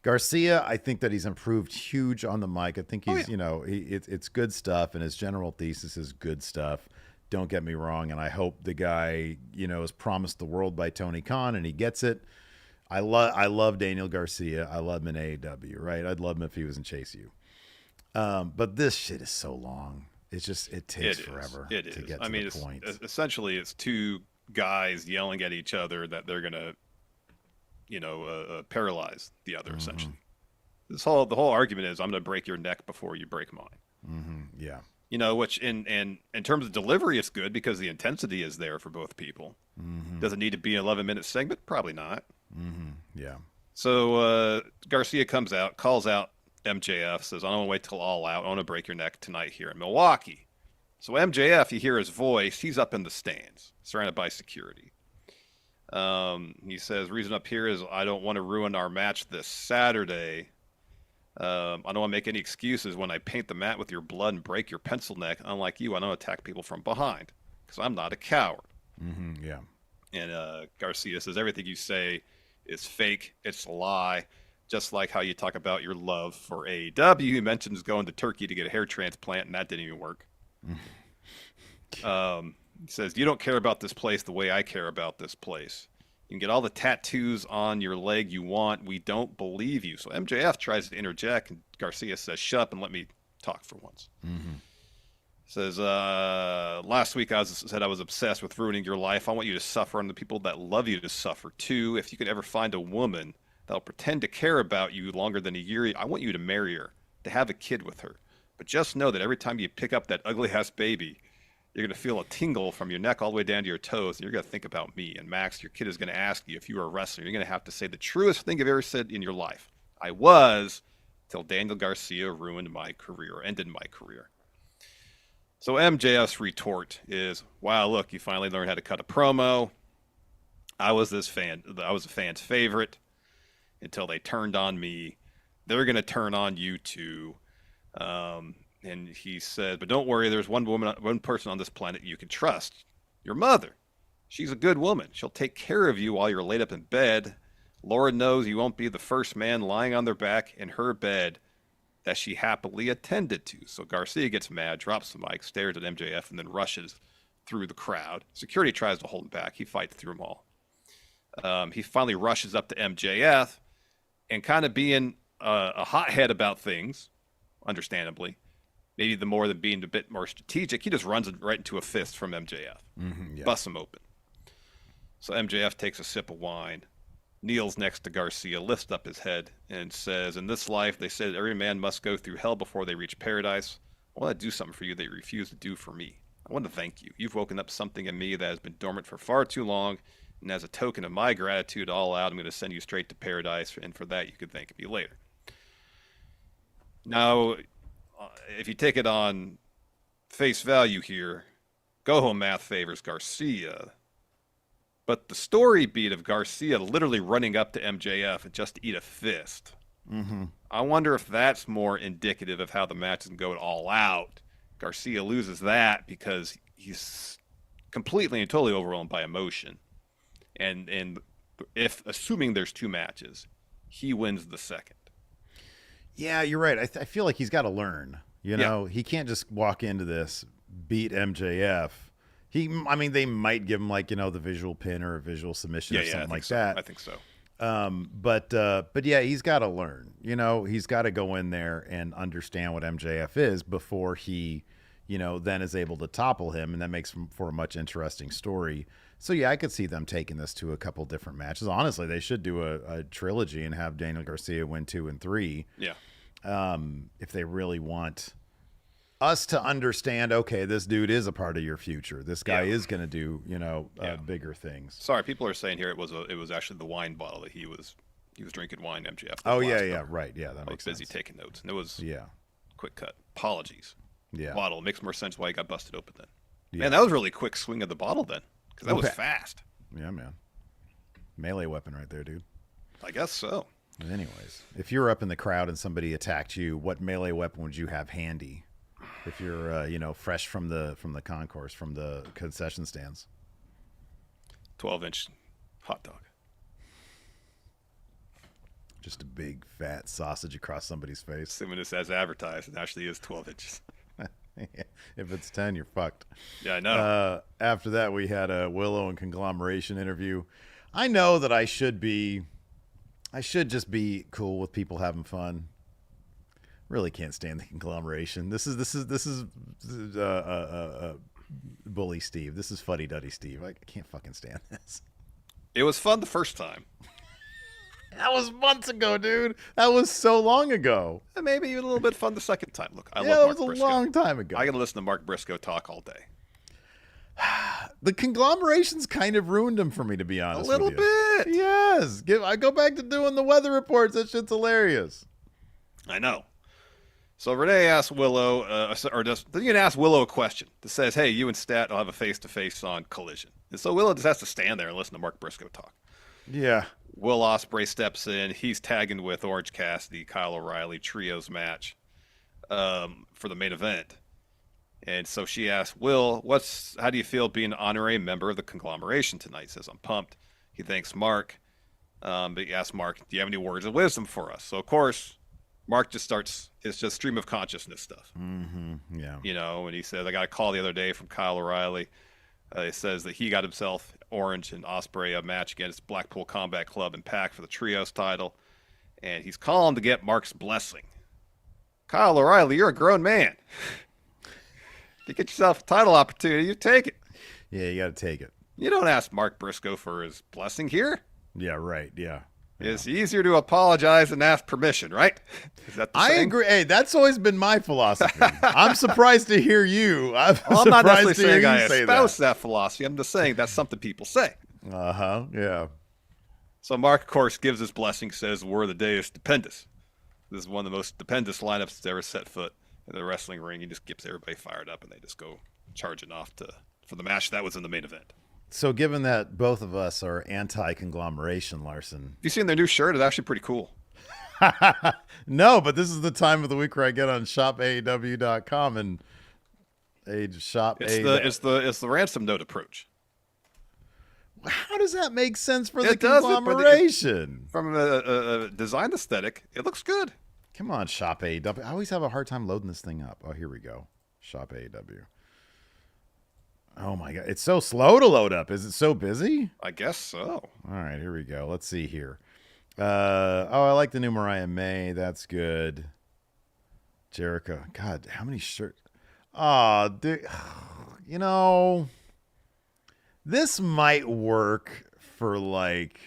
Garcia, I think that he's improved huge on the mic. I think he's, it's good stuff, and his general thesis is good stuff. Don't get me wrong, and I hope the guy, is promised the world by Tony Khan, and he gets it. I love Daniel Garcia. I love him in AEW, right? I'd love him if he was in Chase U. But this shit is so long. It takes forever to get to the point. Essentially, it's two guys yelling at each other that they're gonna paralyze the other, essentially. The whole argument is, I'm going to break your neck before you break mine. Yeah. Which in terms of delivery, it's good because the intensity is there for both people. Does it need to be an 11-minute segment? Probably not. Yeah. So Garcia comes out, calls out MJF, says, I don't want to wait till All Out. I want to break your neck tonight here in Milwaukee. So MJF, you hear his voice. He's up in the stands, surrounded by security. He says, reason up here is I don't want to ruin our match this Saturday. I don't want to make any excuses when I paint the mat with your blood and break your pencil neck. Unlike you, I don't attack people from behind because I'm not a coward. Yeah. And Garcia says, everything you say is fake. It's a lie. Just like how you talk about your love for AEW. He mentions going to Turkey to get a hair transplant, and that didn't even work. He says, you don't care about this place the way I care about this place. You can get all the tattoos on your leg you want. We don't believe you. So MJF tries to interject, and Garcia says, shut up and let me talk for once. Says, last week said I was obsessed with ruining your life. I want you to suffer and the people that love you to suffer too. If you could ever find a woman that'll pretend to care about you longer than a year, I want you to marry her, to have a kid with her. But just know that every time you pick up that ugly-ass baby, you're going to feel a tingle from your neck all the way down to your toes, and you're going to think about me. And Max, your kid is going to ask you if you were a wrestler. You're going to have to say the truest thing you've ever said in your life. I was, till Daniel Garcia ruined my career, ended my career. So MJF's retort is, wow, look, you finally learned how to cut a promo. I was a fan's favorite until they turned on me. They're going to turn on you too. And he said, but don't worry, there's one person on this planet you can trust. Your mother. She's a good woman. She'll take care of you while you're laid up in bed. Laura knows you won't be the first man lying on their back in her bed that she happily attended to. So Garcia gets mad, drops the mic, stares at MJF, and then rushes through the crowd. Security tries to hold him back. He fights through them all. He finally rushes up to MJF and kind of being a hothead about things, understandably, maybe the more than being a bit more strategic, he just runs right into a fist from MJF. Busts him open. So MJF takes a sip of wine, kneels next to Garcia, lifts up his head, and says, in this life, they said every man must go through hell before they reach paradise. I want to do something for you that you refuse to do for me. I want to thank you. You've woken up something in me that has been dormant for far too long, and as a token of my gratitude all out, I'm going to send you straight to paradise, and for that, you could thank me later. Now, if you take it on face value here, go-home math favors Garcia. But the story beat of Garcia literally running up to MJF just to eat a fist, I wonder if that's more indicative of how the match is going all out. Garcia loses that because he's completely and totally overwhelmed by emotion. And if, assuming there's two matches, he wins the second. Yeah, you're right. I feel like he's got to learn. You know, he can't just walk into this, beat MJF. They might give him the visual pin or a visual submission or something like that. I think so. But yeah, he's got to learn. He's got to go in there and understand what MJF is before he, then is able to topple him, and that makes for a much interesting story. So yeah, I could see them taking this to a couple different matches. Honestly, they should do a trilogy and have Daniel Garcia win 2 and 3. Yeah. If they really want us to understand, okay, this dude is a part of your future. This guy is going to do, bigger things. Sorry, people are saying here it was actually the wine bottle that he was drinking wine. MJF. Oh yeah, right, yeah, that makes sense. Busy taking notes, and it was quick cut. Apologies. Yeah, bottle. It makes more sense why he got busted open then. Yeah. Man, that was really quick swing of the bottle then, because that was fast. Yeah, man, melee weapon right there, dude. I guess so. Anyways, if you're up in the crowd and somebody attacked you, what melee weapon would you have handy? If you're, fresh from the concourse, from the concession stands. 12-inch hot dog. Just a big fat sausage across somebody's face. Assuming this as advertised, it actually is 12 inches. If it's 10, you're fucked. Yeah, I know. After that, we had a Willow and Conglomeration interview. I know that I should just be cool with people having fun. Really can't stand the Conglomeration. This is Bully Steve. This is Fuddy Duddy Steve. I can't fucking stand this. It was fun the first time. That was months ago, dude. That was so long ago. And maybe a little bit fun the second time. Look, I love Mark Briscoe. Briscoe. Long time ago. I got to listen to Mark Briscoe talk all day. The Conglomeration's kind of ruined him for me, to be honest. A little bit. Yes. I go back to doing the weather reports. That shit's hilarious. I know. So Renee asked Willow, you can ask Willow a question that says, hey, you and Stat will have a face-to-face on Collision. And so Willow just has to stand there and listen to Mark Briscoe talk. Yeah. Will Ospreay steps in. He's tagging with Orange Cassidy, Kyle O'Reilly, trios match for the main event. And so she asked, Will, how do you feel being an honorary member of the Conglomeration tonight? He says, I'm pumped. He thanks Mark. But he asks Mark, do you have any words of wisdom for us? So, of course, Mark just starts, it's just stream of consciousness stuff. Mm-hmm. Yeah. And he says, I got a call the other day from Kyle O'Reilly. It says that he got himself, Orange and Ospreay, a match against Blackpool Combat Club and Pac for the Trios title. And he's calling to get Mark's blessing. Kyle O'Reilly, you're a grown man. If you get yourself a title opportunity, you take it. Yeah, you got to take it. You don't ask Mark Briscoe for his blessing here. Yeah, right. Yeah. It's easier to apologize than ask permission, right? Is that the I saying? agree. Hey, that's always been my philosophy. I'm surprised to hear you. I'm not necessarily saying I espouse that philosophy. I'm just saying that's something people say. Yeah. So Mark, of course, gives his blessing, says, "We're the Deus Stupendous." This is one of the most stupendous lineups that's ever set foot in the wrestling ring. He just gets everybody fired up, and they just go charging off for the match that was in the main event. So given that both of us are anti-conglomeration, Larson. Have you seen their new shirt? It's actually pretty cool. No, but this is the time of the week where I get on shopaew.com and shop. It's the ransom note approach. How does that make sense for the It doesn't, but conglomeration? From a design aesthetic, it looks good. Come on, Shop AEW. I always have a hard time loading this thing up. Oh, here we go. Shop AEW. Oh my God. It's so slow to load up. Is it so busy? I guess so. All right, here we go. Let's see here. I like the new Mariah May. That's good. Jericho. God, how many shirts? Oh, dude. You know, this might work for like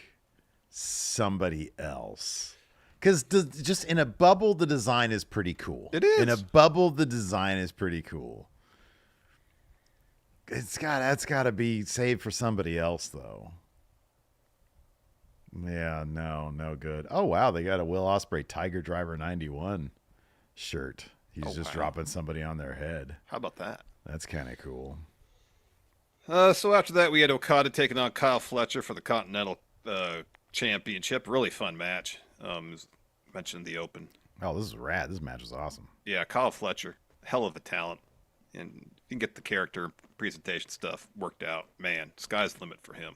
somebody else. Because just in a bubble, the design is pretty cool. It is. In a bubble, the design is pretty cool. That's got to be saved for somebody else, though. Yeah, no good. Oh, wow, they got a Will Ospreay Tiger Driver 91 shirt. He's just dropping somebody on their head. How about that? That's kind of cool. So after that, we had Okada taking on Kyle Fletcher for the Continental Championship. Really fun match. Mentioned the open. Oh, this is rad. This match is awesome. Yeah, Kyle Fletcher, hell of a talent. And you can get the character presentation stuff worked out. Man, sky's the limit for him.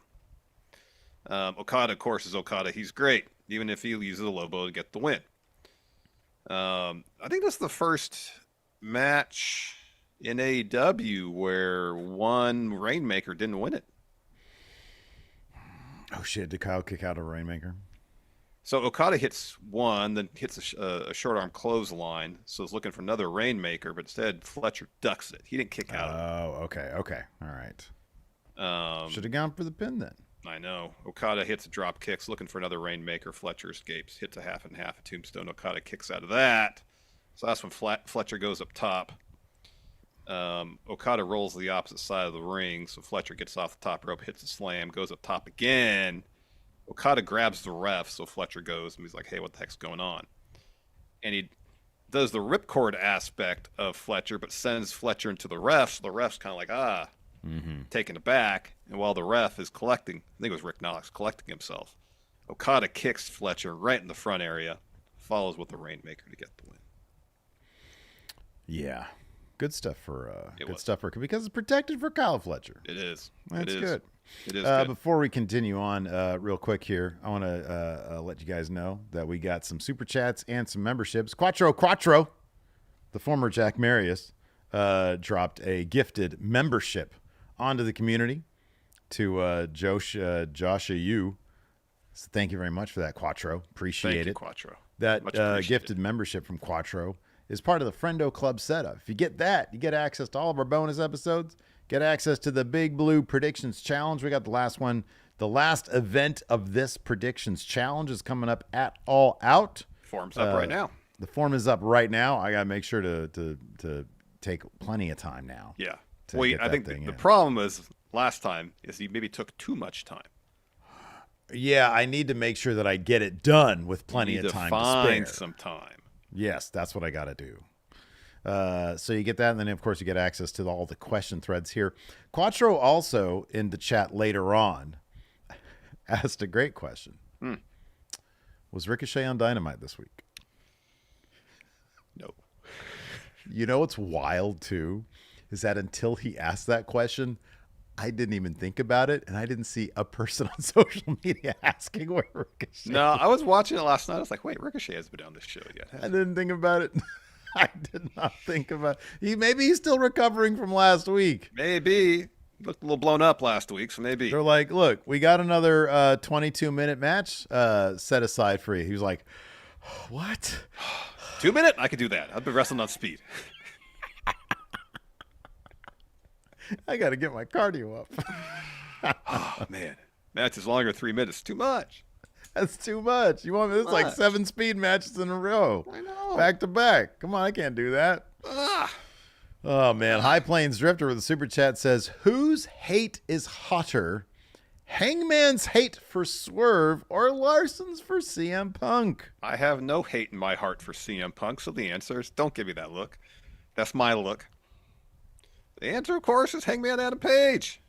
Okada, of course, is Okada. He's great, even if he uses a low blow to get the win. I think that's the first match in AEW where one Rainmaker didn't win it. Oh, shit. Did Kyle kick out a Rainmaker? So Okada hits one, then hits a short arm clothesline. So he's looking for another Rainmaker, but instead Fletcher ducks it. He didn't kick out. Oh, okay. All right. Should have gone for the pin then. I know. Okada hits a drop kicks, looking for another Rainmaker. Fletcher escapes, hits a half and half, a tombstone. Okada kicks out of that. So that's when Fletcher goes up top. Okada rolls to the opposite side of the ring, so Fletcher gets off the top rope, hits a slam, goes up top again. Okada grabs the ref, so Fletcher goes, and he's like, hey, what the heck's going on? And he does the ripcord aspect of Fletcher, but sends Fletcher into the ref, so the ref's kind of like, taken aback. And while the ref is collecting, I think it was Rick Knox, collecting himself, Okada kicks Fletcher right in the front area, follows with the Rainmaker to get the win. Yeah. Good stuff for because it's protected for Kyle Fletcher. It is. That's good. It is good. Before we continue on, real quick here, I want to let you guys know that we got some super chats and some memberships. Quattro, the former Jack Marius, dropped a gifted membership onto the community to Joshua Yu. So thank you very much for that, Quattro. Appreciate it. Quattro. That gifted membership from Quattro is part of the Friendo Club setup. If you get that, you get access to all of our bonus episodes, get access to the Big Blue Predictions Challenge. We got the last one. The last event of this Predictions Challenge is coming up at All Out. Form's up right now. The form is up right now. I got to make sure to take plenty of time now. Yeah. Well, I think the problem is last time is he maybe took too much time. Yeah, I need to make sure that I get it done with plenty of time to find spare. some time. Yes, that's what I got to do. So you get that, and then, of course, you get access to all the question threads here. Quattro also, in the chat later on, asked a great question. Was Ricochet on Dynamite this week? No. You know what's wild, too, is that until he asked that question, I didn't even think about it, and I didn't see a person on social media asking where Ricochet No, I was watching it last night. I was like, wait, Ricochet hasn't been on this show yet. I didn't think about it. I did not think about it. Maybe he's still recovering from last week. Maybe. He looked a little blown up last week, so maybe. They're like, look, we got another 22-minute match set aside for you. He was like, what? 2 minute? I could do that. I've been wrestling on speed. I got to get my cardio up. Oh, man. Match is longer 3 minutes. Too much. That's too much. You want me? It's like 7 speed matches in a row. I know. Back to back. Come on, I can't do that. Oh, man. High Plains Drifter with a super chat says, whose hate is hotter? Hangman's hate for Swerve or Larson's for CM Punk? I have no hate in my heart for CM Punk, so the answer is don't give me that look. That's my look. The answer, of course, is Hangman Adam Page.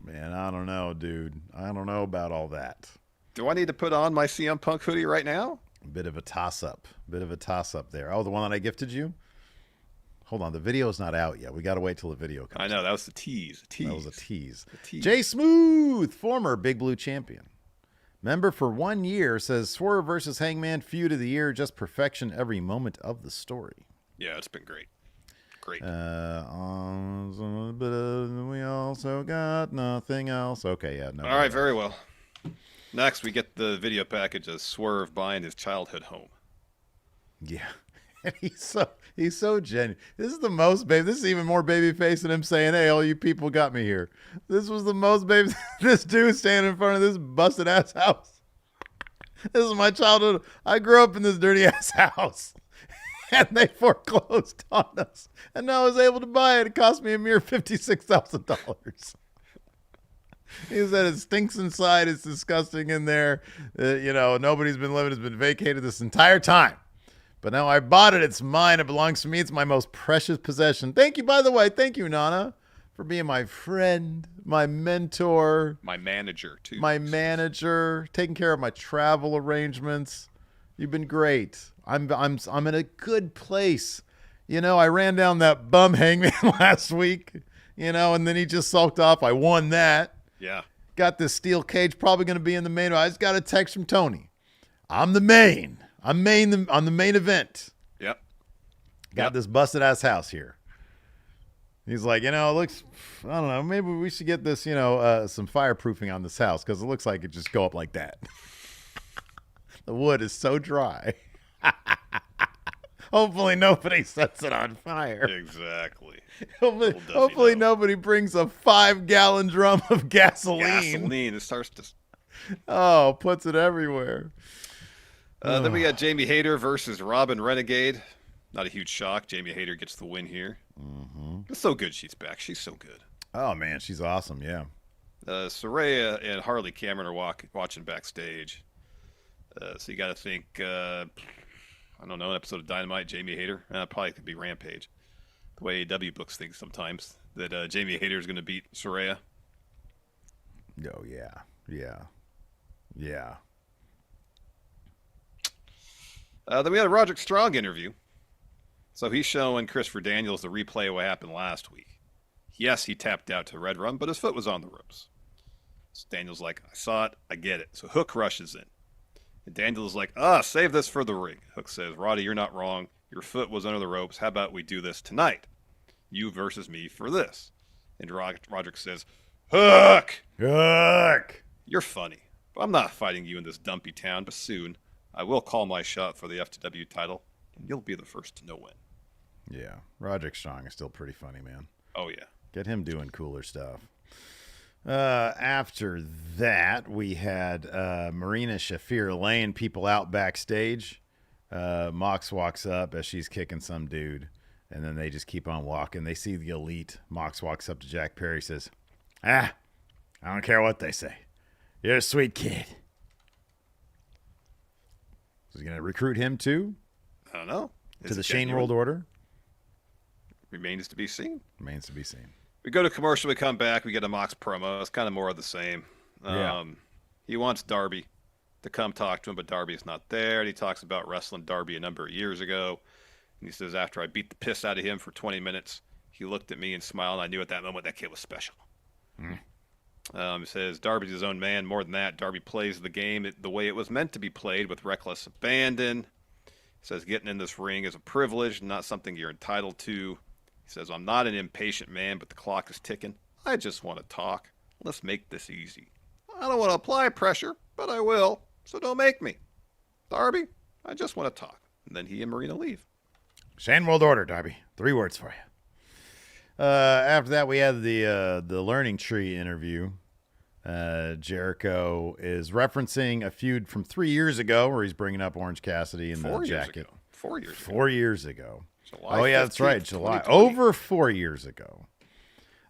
Man, I don't know, dude. I don't know about all that. Do I need to put on my CM Punk hoodie right now? Bit of a toss-up. There. Oh, the one that I gifted you? Hold on. The video's not out yet. We got to wait till the video comes I know. That was the tease. That was a tease. The tease. Jay Smooth, former Big Blue champion. Member for 1 year, says Swerve versus Hangman feud of the year. Just perfection every moment of the story. Yeah, it's been great. Great. We also got nothing else. Okay, yeah. No. All right, very well. Next, we get the video package of Swerve buying his childhood home. Yeah. He's so genuine. This is the most baby. This is even more baby face than him saying, "Hey, all you people got me here." This was the most baby. This dude standing in front of this busted ass house. This is my childhood. I grew up in this dirty ass house, and they foreclosed on us. And now I was able to buy it. It cost me a mere $56,000. He said it stinks inside. It's disgusting in there. Nobody's been living. It's been vacated this entire time. But now I bought it. It's mine. It belongs to me. It's my most precious possession. Thank you, by the way. Thank you, Nana, for being my friend, my mentor. My manager, too. My manager, taking care of my travel arrangements. You've been great. I'm in a good place. I ran down that bum Hangman last week, and then he just sulked off. I won that. Yeah. Got this steel cage, probably going to be in the main. I just got a text from Tony. I'm the main. I'm on the main event. Yep. Got this busted ass house here. He's like, it looks, I don't know, maybe we should get this, some fireproofing on this house because it looks like it just go up like that. The wood is so dry. Hopefully nobody sets it on fire. Exactly. Hopefully nobody brings a 5-gallon drum of gasoline. It starts to... puts it everywhere. Then we got Jamie Hayter versus Robin Renegade. Not a huge shock. Jamie Hayter gets the win here. Mm-hmm. It's so good she's back. She's so good. Oh, man, she's awesome, yeah. Soraya and Harley Cameron are watching backstage. So you got to think, I don't know, an episode of Dynamite, Jamie Hayter. Probably could be Rampage. The way AEW books things sometimes. That Jamie Hayter is going to beat Soraya. Oh, yeah. Yeah. Yeah. Then we had a Roderick Strong interview. So he's showing Christopher Daniels the replay of what happened last week. Yes, he tapped out to Red Rum, but his foot was on the ropes. So Daniels like, I saw it, I get it. So Hook rushes in. And Daniels is like, save this for the ring. Hook says, Roddy, you're not wrong. Your foot was under the ropes. How about we do this tonight? You versus me for this. And Roderick says, Hook! You're funny. But I'm not fighting you in this dumpy town, but soon I will call my shot for the FTW title, and you'll be the first to know when. Yeah, Roderick Strong is still pretty funny, man. Oh, yeah. Get him doing cooler stuff. After that, we had Marina Shafir laying people out backstage. Mox walks up as she's kicking some dude, and then they just keep on walking. They see the Elite. Mox walks up to Jack Perry, says, I don't care what they say. You're a sweet kid. Is he going to recruit him too? I don't know. To the Shane World Order? Remains to be seen. Remains to be seen. We go to commercial, we come back, we get a Mox promo. It's kind of more of the same. He wants Darby to come talk to him, but Darby's not there. And he talks about wrestling Darby a number of years ago. And he says, after I beat the piss out of him for 20 minutes, he looked at me and smiled. And I knew at that moment that kid was special. He says, Darby's his own man. More than that, Darby plays the game the way it was meant to be played, with reckless abandon. He says, getting in this ring is a privilege, not something you're entitled to. He says, I'm not an impatient man, but the clock is ticking. I just want to talk. Let's make this easy. I don't want to apply pressure, but I will, so don't make me. Darby, I just want to talk. And then he and Marina leave. Shane World Order, Darby. 3 words for you. After that, we had the Learning Tree interview. Jericho is referencing a feud from 3 years ago where he's bringing up Orange Cassidy in the jacket. 4 years ago. 4 years ago. July Oh, yeah, that's 15th, right. July. 2020. Over 4 years ago.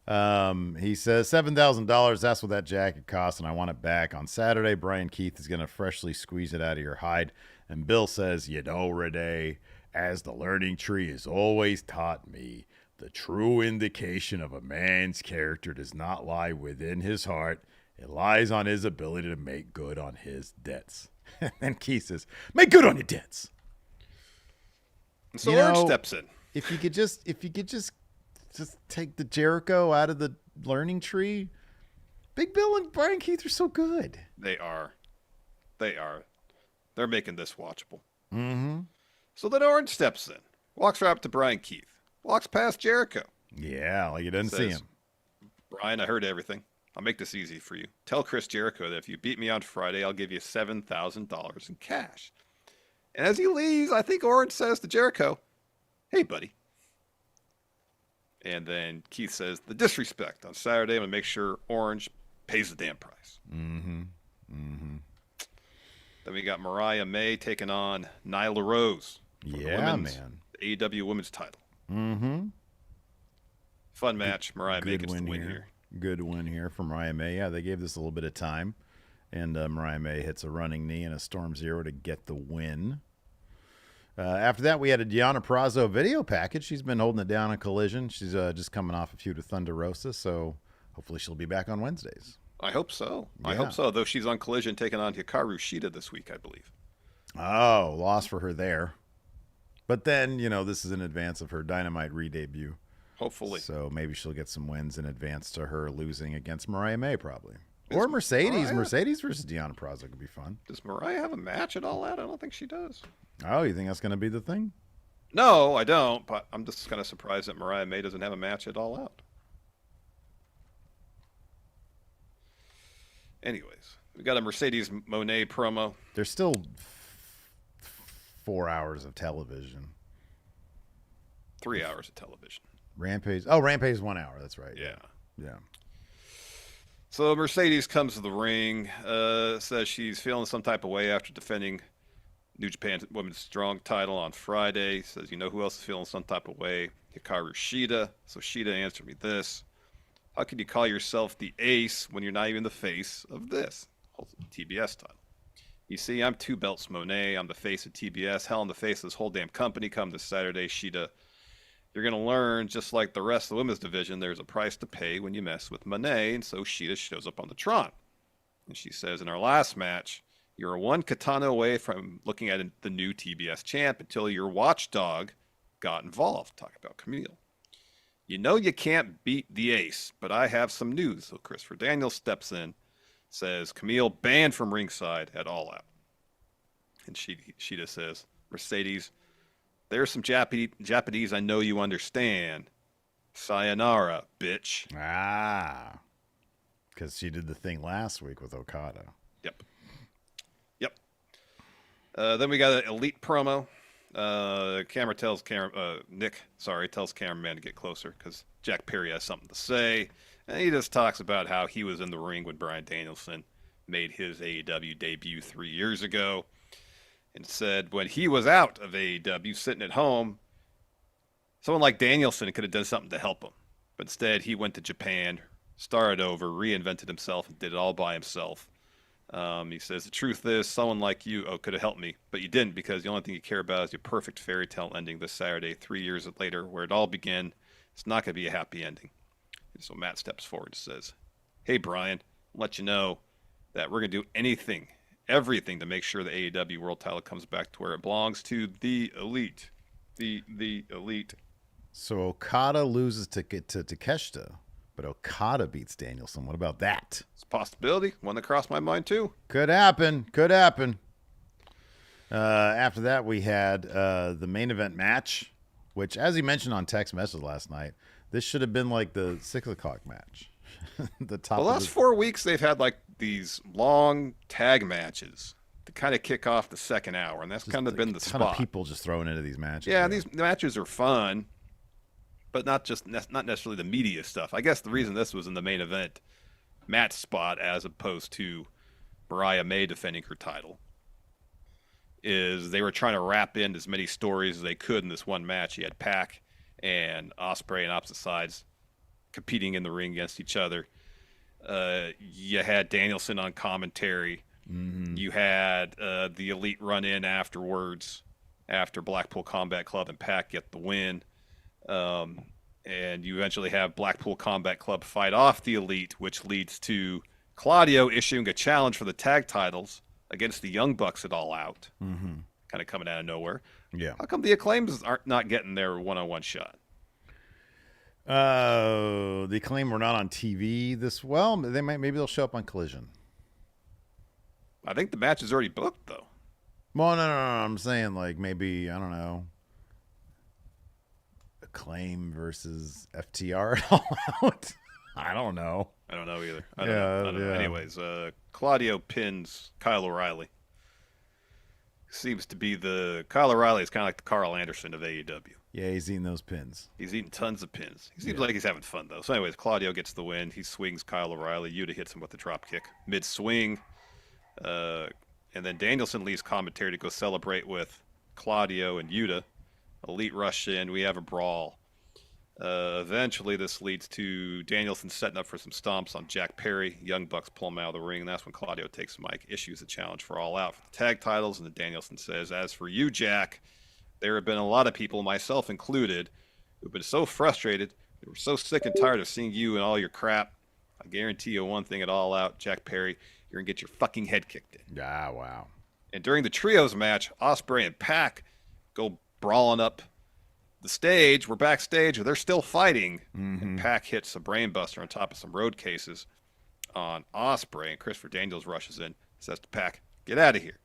He says $7,000. That's what that jacket cost, and I want it back. On Saturday, Brian Keith is going to freshly squeeze it out of your hide. And Bill says, you know, Renee, as the Learning Tree has always taught me, the true indication of a man's character does not lie within his heart. It lies on his ability to make good on his debts. And Keith says, make good on your debts. And so Orange steps in. If you could just take the Jericho out of the Learning Tree. Big Bill and Brian Keith are so good. They are. They're making this watchable. Mm-hmm. So then Orange steps in, walks right up to Brian Keith, walks past Jericho. Yeah, like you didn't see him. Brian, I heard everything. I'll make this easy for you. Tell Chris Jericho that if you beat me on Friday, I'll give you $7,000 in cash. And as he leaves, I think Orange says to Jericho, hey, buddy. And then Keith says, the disrespect. On Saturday, I'm going to make sure Orange pays the damn price. Mm-hmm. Mm-hmm. Then we got Mariah May taking on Nyla Rose. Yeah, man. The AEW Women's title. Mm-hmm. Fun match. Mariah May gets the win here. Good win here for Mariah May. Yeah, they gave this a little bit of time. And Mariah May hits a running knee and a Storm Zero to get the win. After that, we had a Deonna Purrazzo video package. She's been holding it down on Collision. She's just coming off a feud with Thunder Rosa, so hopefully she'll be back on Wednesdays. I hope so. Yeah. I hope so, though she's on Collision taking on Hikaru Shida this week, I believe. Oh, loss for her there. But then, you know, this is in advance of her Dynamite re-debut. Hopefully. So maybe she'll get some wins in advance to her losing against Mariah May, probably. Or Mercedes. Mercedes versus Deonna Purrazzo could be fun. Does Mariah have a match at All Out? I don't think she does. Oh, you think that's going to be the thing? No, I don't, but I'm just kind of surprised that Mariah May doesn't have a match at All Out. Anyways, we got a Mercedes Moné promo. There's still 4 hours of television. 3 hours of television. Rampage. Oh, Rampage is 1 hour. That's right. Yeah. Yeah. So Mercedes comes to the ring, says she's feeling some type of way after defending New Japan Women's Strong title on Friday. Says, you know who else is feeling some type of way? Hikaru Shida. So Shida answered me this. How can you call yourself the ace when you're not even the face of this TBS title? You see, I'm 2 belts Monet. I'm the face of TBS. Hell, I'm the face of this whole damn company. Come this Saturday, Shida. You're going to learn, just like the rest of the women's division, there's a price to pay when you mess with Monet. And so Shida shows up on the Tron. And she says, in our last match, you're one katana away from looking at the new TBS champ until your watchdog got involved. Talk about Camille. You know you can't beat the ace, but I have some news. So Christopher Daniels steps in, says, Camille banned from ringside at All Out. And Shida says, Mercedes, there's some Japanese I know you understand. Sayonara, bitch. Ah. Because she did the thing last week with Okada. Yep. Then we got an Elite promo. Camera tells tells cameraman to get closer because Jack Perry has something to say. And he just talks about how he was in the ring when Bryan Danielson made his AEW debut 3 years ago. And said when he was out of AEW sitting at home, someone like Danielson could have done something to help him. But instead, he went to Japan, started over, reinvented himself, and did it all by himself. He says, the truth is, someone like you could have helped me, but you didn't because the only thing you care about is your perfect fairy tale ending this Saturday, 3 years later, where it all began. It's not going to be a happy ending. And so Matt steps forward and says, hey, Brian, I'll let you know that we're going to do everything to make sure the AEW World title comes back to where it belongs to the Elite. The Elite. So Okada loses to Takeshita, but Okada beats Danielson. What about that? It's a possibility. One that crossed my mind, too. Could happen. After that, we had the main event match, which, as you mentioned on text message last night, this should have been like the 6 o'clock match. The last 4 weeks, they've had like these long tag matches to kind of kick off the second hour, and that's kind of been the spot. A ton of people just throwing into these matches. Yeah, these matches are fun, but not necessarily the media stuff. I guess the reason this was in the main event match spot as opposed to Mariah May defending her title is they were trying to wrap in as many stories as they could in this one match. You had Pac and Ospreay on opposite sides competing in the ring against each other. You had Danielson on commentary. Mm-hmm. You had the Elite run in afterwards after Blackpool Combat Club and Pac get the win. And you eventually have Blackpool Combat Club fight off the Elite, which leads to Claudio issuing a challenge for the tag titles against the Young Bucks at All Out. Mm-hmm. Kind of coming out of nowhere. Yeah. How come the Acclaims aren't not getting their one-on-one shot? The Acclaim were not on TV maybe they'll show up on Collision. I think the match is already booked, though. Well, no. I'm saying, like, maybe, I don't know, Acclaim versus FTR at All Out. I don't know. I don't know either. I don't know. Anyways, Claudio pins Kyle O'Reilly. Seems to be Kyle O'Reilly is kind of like the Carl Anderson of AEW. Yeah, he's eating those pins. He's eating tons of pins. He seems like he's having fun, though. So anyways, Claudio gets the win. He swings Kyle O'Reilly. Yuta hits him with the drop kick mid-swing. And then Danielson leaves commentary to go celebrate with Claudio and Yuta. Elite rush in. We have a brawl. Eventually, this leads to Danielson setting up for some stomps on Jack Perry. Young Bucks pull him out of the ring. And that's when Claudio takes the mic, issues a challenge for All Out for the tag titles. And then Danielson says, as for you, Jack, there have been a lot of people, myself included, who've been so frustrated. They were so sick and tired of seeing you and all your crap. I guarantee you one thing at All Out, Jack Perry, you're going to get your fucking head kicked in. Ah, wow. And during the trios match, Ospreay and Pac go brawling up the stage. We're backstage, they're still fighting. Mm-hmm. And Pac hits a brainbuster on top of some road cases on Ospreay. And Christopher Daniels rushes in, says to Pac, get out of here.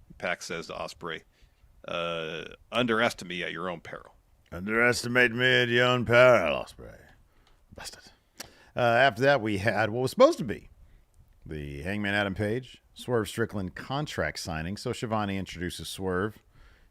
And Pac says to Ospreay, underestimate me at your own peril. Underestimate me at your own peril, Ospreay. Busted. After that, we had what was supposed to be the Hangman Adam Page, Swerve Strickland contract signing. So Shivani introduces Swerve.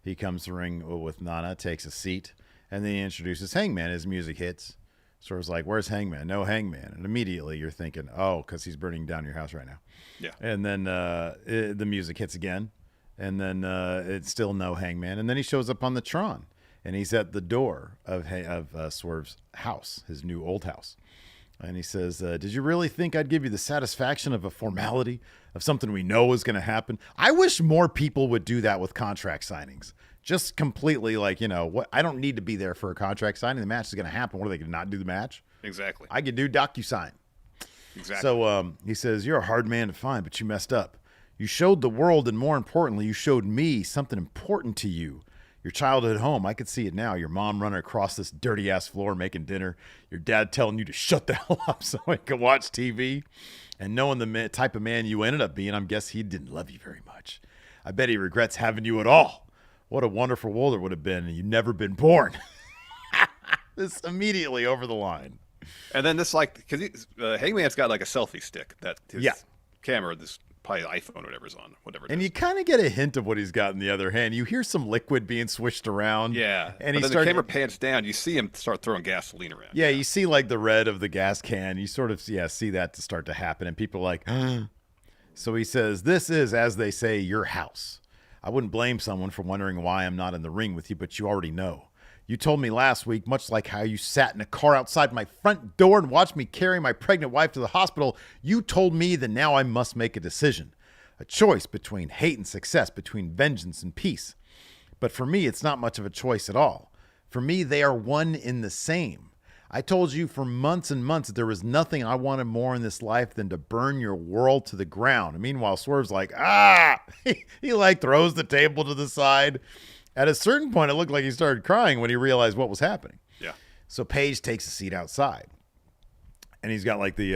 He comes to the ring with Nana, takes a seat, and then he introduces Hangman. His music hits. Swerve's like, where's Hangman? No Hangman. And immediately you're thinking, oh, because he's burning down your house right now. Yeah. And then the music hits again. And then it's still no Hangman. And then he shows up on the Tron. And he's at the door of Swerve's house, his new old house. And he says, did you really think I'd give you the satisfaction of a formality, of something we know is going to happen? I wish more people would do that with contract signings. Just completely like, what? I don't need to be there for a contract signing. The match is going to happen. What are they going to not do the match? Exactly. I can do DocuSign. Exactly. So he says, you're a hard man to find, but you messed up. You showed the world, and more importantly, you showed me something important to you. Your childhood home, I could see it now. Your mom running across this dirty-ass floor making dinner. Your dad telling you to shut the hell up so he can watch TV. And knowing the type of man you ended up being, I guess he didn't love you very much. I bet he regrets having you at all. What a wonderful world it would have been, and you'd never been born. This immediately over the line. And then this, because Hangman's got like a selfie stick that his camera, this probably iPhone or whatever's on, whatever it and is. you kind of get a hint of what he's got in the other hand. You hear some liquid being swished around. Yeah. And then the camera pans down. You see him start throwing gasoline around. Yeah, you see like the red of the gas can. You sort of see that to start to happen. And people are like, So he says, this is, as they say, your house. I wouldn't blame someone for wondering why I'm not in the ring with you, but you already know. You told me last week, much like how you sat in a car outside my front door and watched me carry my pregnant wife to the hospital, you told me that now I must make a decision. A choice between hate and success, between vengeance and peace. But for me, it's not much of a choice at all. For me, they are one in the same. I told you for months and months that there was nothing I wanted more in this life than to burn your world to the ground. And meanwhile, Swerve's like, he like throws the table to the side. At a certain point, it looked like he started crying when he realized what was happening. Yeah. So Paige takes a seat outside. And he's got like an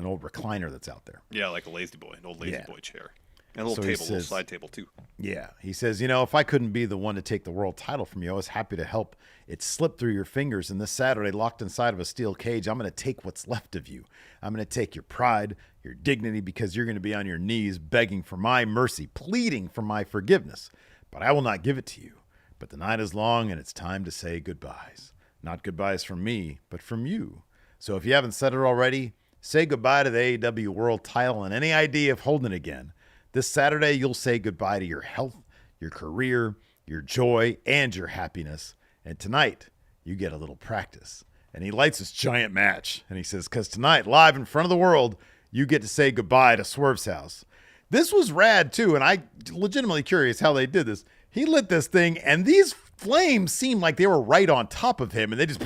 old recliner that's out there. Yeah, like a lazy boy, an old lazy boy chair. And a little table, a little side table too. Yeah. He says, if I couldn't be the one to take the world title from you, I was happy to help it slip through your fingers. And this Saturday, locked inside of a steel cage, I'm going to take what's left of you. I'm going to take your pride, your dignity, because you're going to be on your knees begging for my mercy, pleading for my forgiveness. But I will not give it to you. But the night is long and it's time to say goodbyes. Not goodbyes from me, but from you. So if you haven't said it already, say goodbye to the AEW World Title and any idea of holding it again. This Saturday, you'll say goodbye to your health, your career, your joy, and your happiness. And tonight, you get a little practice. And he lights this giant match. And he says, because tonight, live in front of the world, you get to say goodbye to Swerve's house. This was rad, too. And I legitimately curious how they did this. He lit this thing, and these flames seemed like they were right on top of him. And they just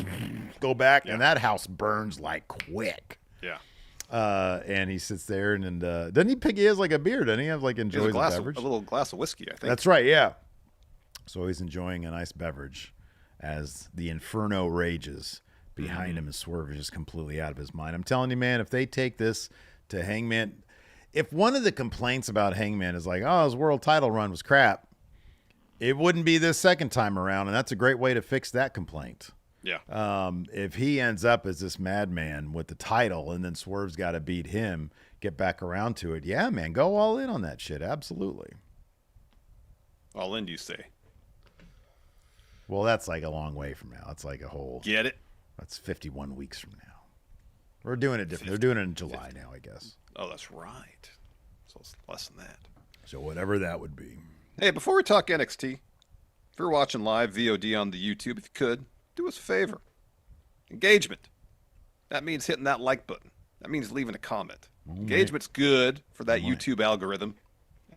go back, and that house burns like quick. Yeah. And he sits there, and doesn't he pick? He has like a beer, doesn't he? Have like enjoys a beverage. A little glass of whiskey, I think. That's right. Yeah. So he's enjoying a nice beverage as the inferno rages behind him, and Swerve is just completely out of his mind. I'm telling you, man, if they take this to Hangman, if one of the complaints about Hangman is like, oh, his world title run was crap, it wouldn't be this second time around, and that's a great way to fix that complaint. Yeah. If he ends up as this madman with the title and then Swerve's got to beat him, get back around to it. Yeah, man, go all in on that shit. Absolutely. All in, you say? Well, that's like a long way from now. It's like a whole. Get it? That's 51 weeks from now. We're doing it different. 50, They're doing it in July 50. Now, I guess. Oh, that's right. So it's less than that. So whatever that would be. Hey, before we talk NXT, if you're watching live VOD on the YouTube, if you could, do us a favor. Engagement. That means hitting that like button. That means leaving a comment. Engagement's good for that YouTube algorithm,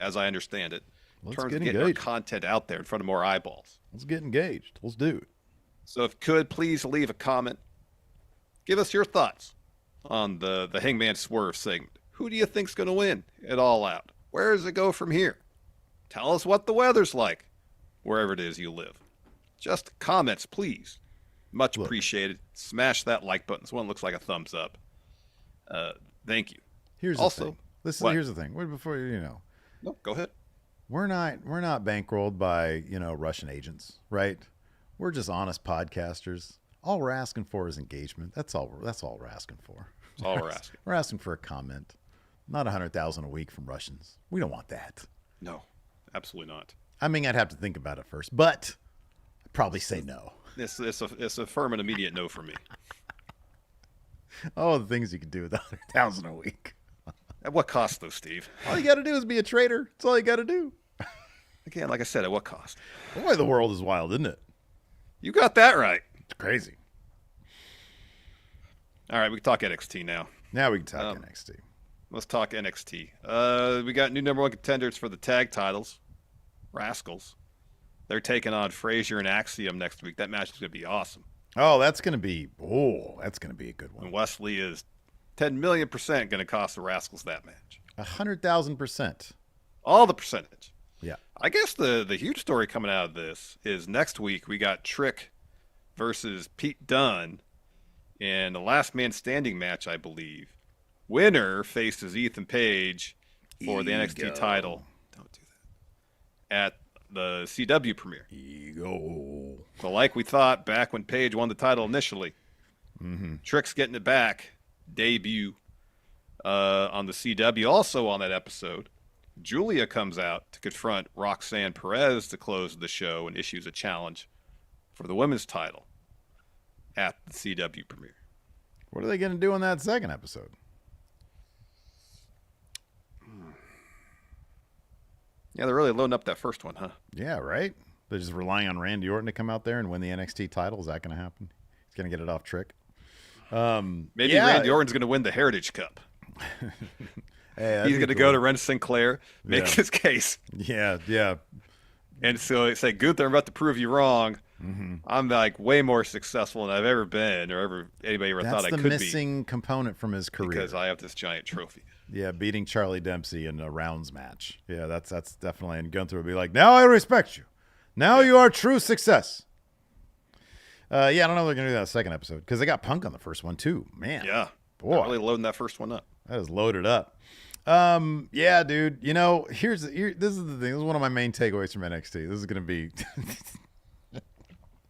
as I understand it. In terms of getting our content out there in front of more eyeballs. Let's get engaged. Let's do it. So if you could, please leave a comment. Give us your thoughts on the Hangman Swerve segment. Who do you think's going to win at All Out? Where does it go from here? Tell us what the weather's like, wherever it is you live. Just comments, please. Much appreciated. Smash that like button. This one looks like a thumbs up. Thank you. Here's the thing. Here's the thing. Wait, before you know. No, go ahead. We're not bankrolled by, Russian agents, right? We're just honest podcasters. All we're asking for is engagement. That's all we're asking for. That's all we're asking. We're asking for a comment. Not 100,000 a week from Russians. We don't want that. No, absolutely not. I mean, I'd have to think about it first, but I'd probably say no. It's a firm and immediate no for me. Oh, the things you can do with 100,000 a week. At what cost, though, Steve? All you got to do is be a trader. That's all you got to do. Again, like I said, at what cost? Boy, the world is wild, isn't it? You got that right. It's crazy. All right, we can talk NXT now. Now we can talk NXT. Let's talk NXT. We got new number one contenders for the tag titles. Rascals. They're taking on Frazier and Axiom next week. That match is going to be awesome. Oh, that's going to be a good one. And Wesley is 10 million% going to cost the Rascals that match. 100,000%. All the percentage. Yeah. I guess the huge story coming out of this is next week we got Trick versus Pete Dunne in the last man standing match, I believe. Winner faces Ethan Page for the NXT title. Don't do that. At the CW premiere. Ego. So like we thought back when Page won the title initially, Trick's getting it back. Debut on the CW. Also on that episode, Julia comes out to confront Roxanne Perez to close the show and issues a challenge for the women's title at the CW premiere. What are they going to do on that second episode? Yeah, they're really loading up that first one, huh? Yeah, right? They're just relying on Randy Orton to come out there and win the NXT title. Is that going to happen? He's going to get it off Trick. Maybe Randy Orton's going to win the Heritage Cup. Hey, he's going to go to Ren Sinclair, make his case. Yeah, yeah. And so say, Gunther, I'm about to prove you wrong. I'm like way more successful than I've ever been or anybody ever thought I could be. That's the missing component from his career. Because I have this giant trophy. Yeah, beating Charlie Dempsey in a rounds match. Yeah, that's definitely. And Gunther would be like, now I respect you. Now you are true success. Yeah, I don't know if they're going to do that second episode because they got Punk on the first one too. Man. Yeah. Boy. They're really loading that first one up. That is loaded up. Yeah, dude. This is the thing. This is one of my main takeaways from NXT. This is going to be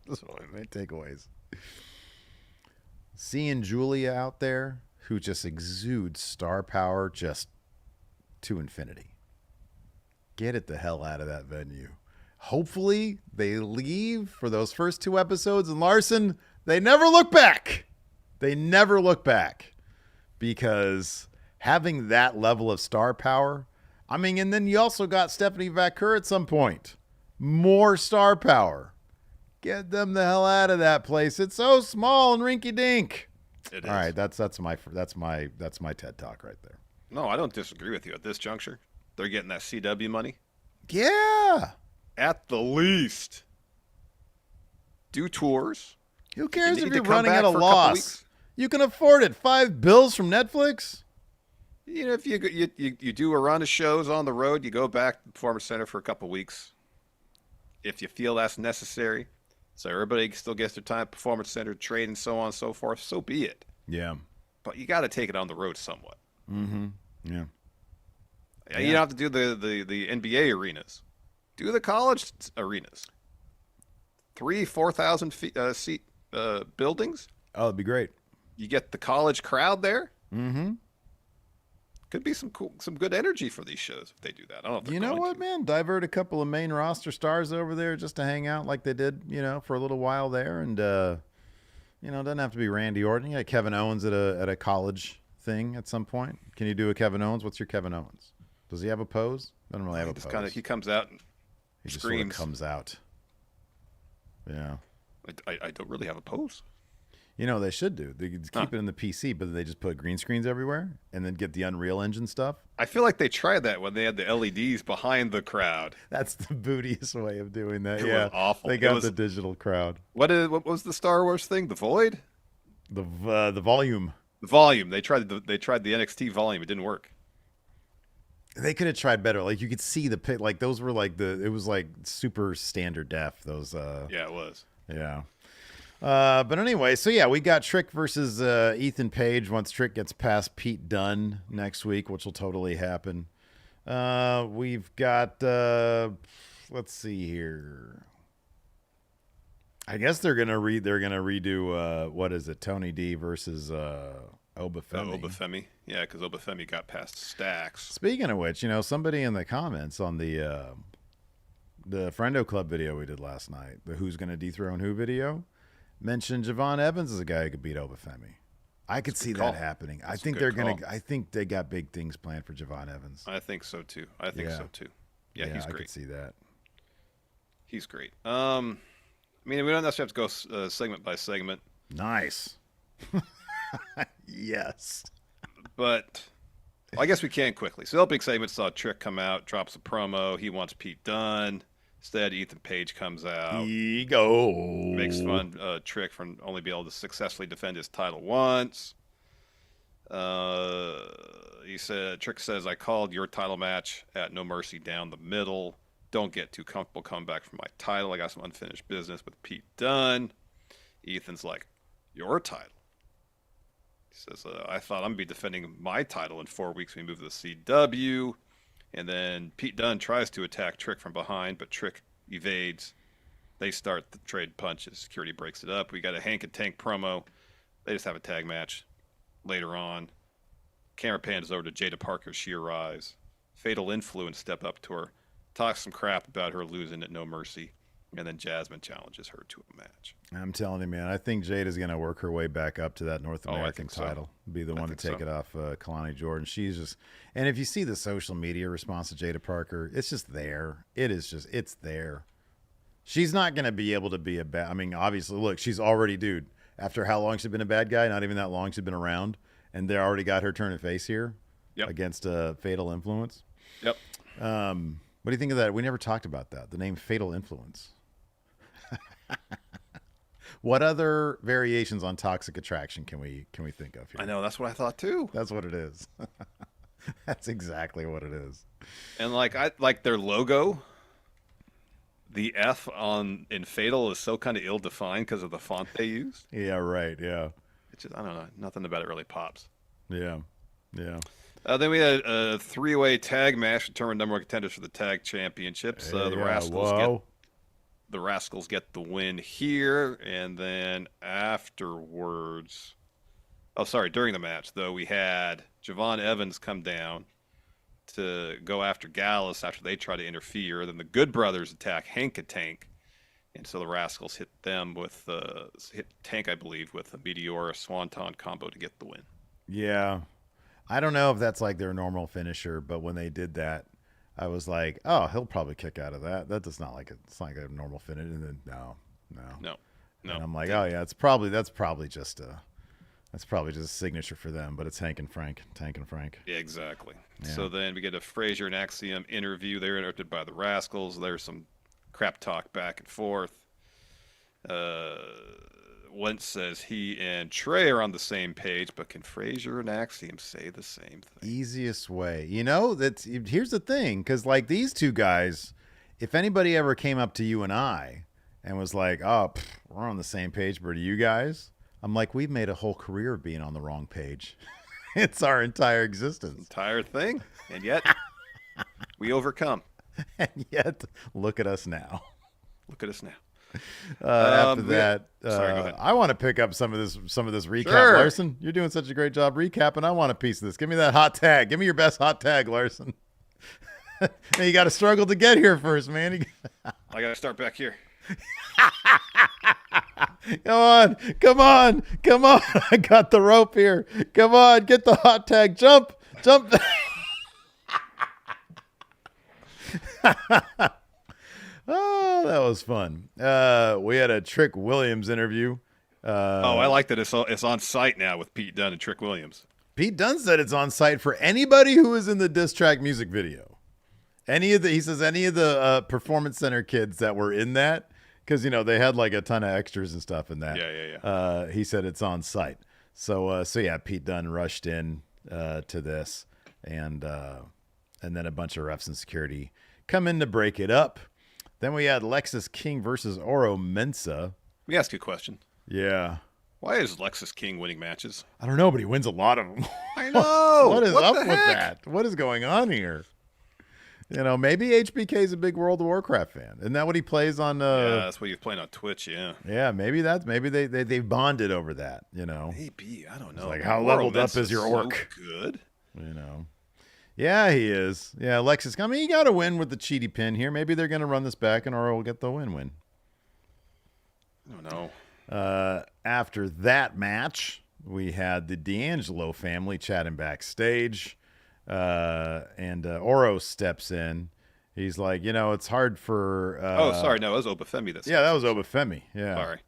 this is one of my main takeaways. Seeing Julia out there who just exudes star power just to infinity. Get it the hell out of that venue. Hopefully they leave for those first two episodes and Larson They never look back. They never look back because having that level of star power, I mean, and then you also got Stephanie Vaquer at some point. More star power. Get them the hell out of that place. It's so small and rinky-dink. It is. All right, that's my TED Talk right there. No, I don't disagree with you at this juncture. They're getting that CW money. Yeah. At the least. Do tours. Who cares You if need you're to come running back at a for a couple loss? weeks. You can afford it. 5 bills from Netflix. You know, if you do a run of shows on the road, you go back to the Performance Center for a couple weeks. If you feel that's necessary. So everybody still gets their time at Performance Center, trade, and so on and so forth. So be it. Yeah. But you got to take it on the road somewhat. Mm-hmm. Yeah. You don't have to do the NBA arenas. Do the college arenas. 3,000-4,000 seat buildings. Oh, it'd be great. You get the college crowd there. Mm-hmm. Could be some good energy for these shows if they do that. I don't know if they're You know going what, to. man? Divert a couple of main roster stars over there just to hang out like they did, for a little while there. And, it doesn't have to be Randy Orton. You got Kevin Owens at a college thing at some point. Can you do a Kevin Owens? What's your Kevin Owens? Does he have a pose? Doesn't really have a pose. He comes out and He just screams. sort of comes out. Yeah. I don't really have a pose. They should do. They could keep it in the PC, but they just put green screens everywhere and then get the Unreal Engine stuff. I feel like they tried that when they had the LEDs behind the crowd. That's the bootiest way of doing that. It yeah, was awful. They got the digital crowd. What was the Star Wars thing? The Void? The volume. The volume. They tried the NXT volume. It didn't work. They could have tried better. Like you could see the pit. Like those were it was like super standard def. Those. Yeah, it was. Yeah. But anyway, so yeah, we got Trick versus Ethan Page once Trick gets past Pete Dunne next week, which will totally happen. We've got let's see here. I guess they're gonna redo what is it? Tony D versus Obafemi. Obafemi. Yeah, because Obafemi got past Stacks. Speaking of which, somebody in the comments on the Friendo Club video we did last night, the Who's Gonna Dethrone Who video, mentioned Javon Evans as a guy who could beat Obafemi. I could see that happening. I think they got big things planned for Javon Evans. I think so too. Yeah, he's great. I could see that. He's great. I mean, we don't necessarily have to go segment by segment. Nice. Yes. But I guess we can quickly. So the opening segment saw Trick come out, drops a promo. He wants Pete Dunne. Instead, Ethan Page comes out. Ego. Makes fun Trick from only being able to successfully defend his title once. Trick says, I called your title match at No Mercy down the middle. Don't get too comfortable coming back from my title. I got some unfinished business with Pete Dunne. Ethan's like, your title? He says, I thought I'm going to be defending my title in 4 weeks when we move to the CW. And then Pete Dunne tries to attack Trick from behind, but Trick evades. They start the trade punches. Security breaks it up. We got a Hank and Tank promo. They just have a tag match later on. Camera pans over to Jada Parker. She arrives. Fatal Influence step up to her. Talks some crap about her losing at No Mercy. And then Jasmine challenges her to a match. I'm telling you, man, I think Jada's going to work her way back up to that North American title. Be the one to take it off Kalani Jordan. She's just, and if you see the social media response to Jada Parker, it's just there. It's there. She's not going to be able to be I mean, obviously, look, she's already, dude, after how long she's been a bad guy, not even that long she's been around, and they already got her turning face here against Fatal Influence. Yep. What do you think of that? We never talked about that. The name Fatal Influence. What other variations on Toxic Attraction can we think of here? I know, that's what I thought too. That's what it is. That's exactly what it is. And I like their logo. The F in Fatal is so kind of ill-defined because of the font they use. Yeah, right. Yeah. It's just, I don't know. Nothing about it really pops. Yeah. Yeah. Then we had a three-way tag match to determine number one contenders for the tag championships. The Rascals get the win here, and then afterwards, during the match though, we had Javon Evans come down to go after Gallus after they try to interfere. Then the Good Brothers attack Hank a Tank, And so the Rascals hit them with hit Tank, I believe, with a Meteor Swanton combo to get the win. Yeah. I don't know if that's like their normal finisher, but when they did that, I was like, oh, he'll probably kick out of that. That does not like it. It's like a normal finish. And then no. And I'm like, oh yeah, that's probably just a signature for them, but it's Tank and Frank. Yeah, exactly. Yeah. So then we get a Frazier and Axiom interview. They're interrupted by the Rascals. There's some crap talk back and forth. Wentz says he and Trey are on the same page, but can Frazier and Axiom say the same thing? Easiest way. Here's the thing, because like these two guys, if anybody ever came up to you and I and was like, oh, we're on the same page, but are you guys? I'm like, we've made a whole career of being on the wrong page. It's our entire existence. Entire thing. And yet, we overcome. And yet, look at us now. After that, sorry, go ahead. I want to pick up some of this recap. Sure. Larson, you're doing such a great job recapping. I want a piece of this. Give me that hot tag. Give me your best hot tag, Larson. You got to struggle to get here first, man. I got to start back here. Come on. I got the rope here. Come on, get the hot tag. Jump. Oh, that was fun. We had a Trick Williams interview. I like that it's on site now with Pete Dunne and Trick Williams. Pete Dunne said it's on site for anybody who is in the diss track music video. He says any of the Performance Center kids that were in that, because they had like a ton of extras and stuff in that. Yeah. He said it's on site. So yeah, Pete Dunne rushed in to this, and then a bunch of refs and security come in to break it up. Then we had Lexis King versus Oro Mensa. Let me ask you a question. Yeah. Why is Lexis King winning matches? I don't know, but he wins a lot of them. I know. What is up with that? What is going on here? Maybe HBK is a big World of Warcraft fan. Isn't that what he plays on? Yeah, that's what he's playing on Twitch. Yeah. Yeah, maybe they bonded over that. Maybe, I don't know. It's like, how leveled up is your orc? So good. Yeah, he is. Yeah, Lexus. I mean, you got to win with the cheaty pin here. Maybe they're going to run this back, and Oro will get the win-win. I don't know. After that match, we had the D'Angelo family chatting backstage, and Oro steps in. He's like, it's hard for... sorry. No, it was Obafemi. That was Obafemi. Yeah. Sorry.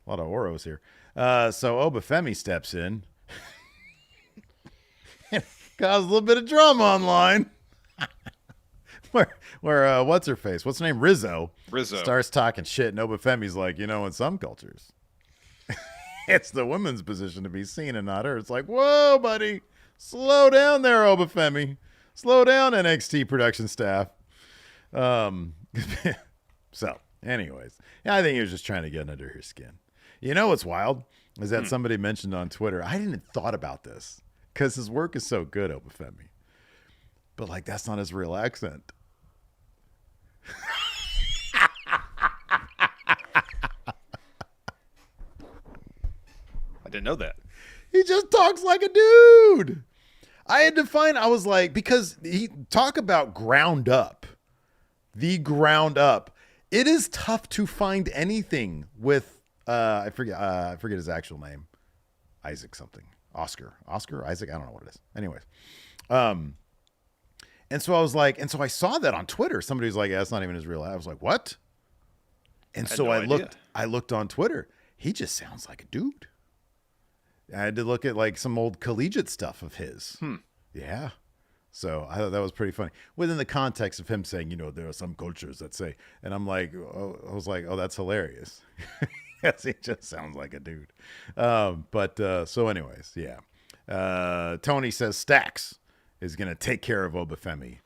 A lot of Oros here. So Obafemi steps in. Caused a little bit of drama online. where what's her face? What's her name? Rizzo starts talking shit, and Obafemi's like, in some cultures, it's the women's position to be seen and not her. It's like, whoa, buddy, slow down there, Obafemi. Slow down, NXT production staff. So, anyways, I think he was just trying to get under her skin. What's wild is that somebody mentioned on Twitter. I didn't even thought about this. Because his work is so good, Obafemi. But, that's not his real accent. I didn't know that. He just talks like a dude. I was like, because he talk about ground up. The ground up. It is tough to find anything with, I forget his actual name. Isaac something. Oscar, Isaac, I don't know what it is. Anyways. And so I was like, I saw that on Twitter. Somebody was like, yeah, that's not even his real. I was like, what? And so I looked on Twitter. He just sounds like a dude. I had to look at some old collegiate stuff of his. Yeah. So I thought that was pretty funny within the context of him saying, there are some cultures that say, and I'm like, oh, that's hilarious. Yes, he just sounds like a dude. So anyways, yeah. Tony says Stax is going to take care of Obafemi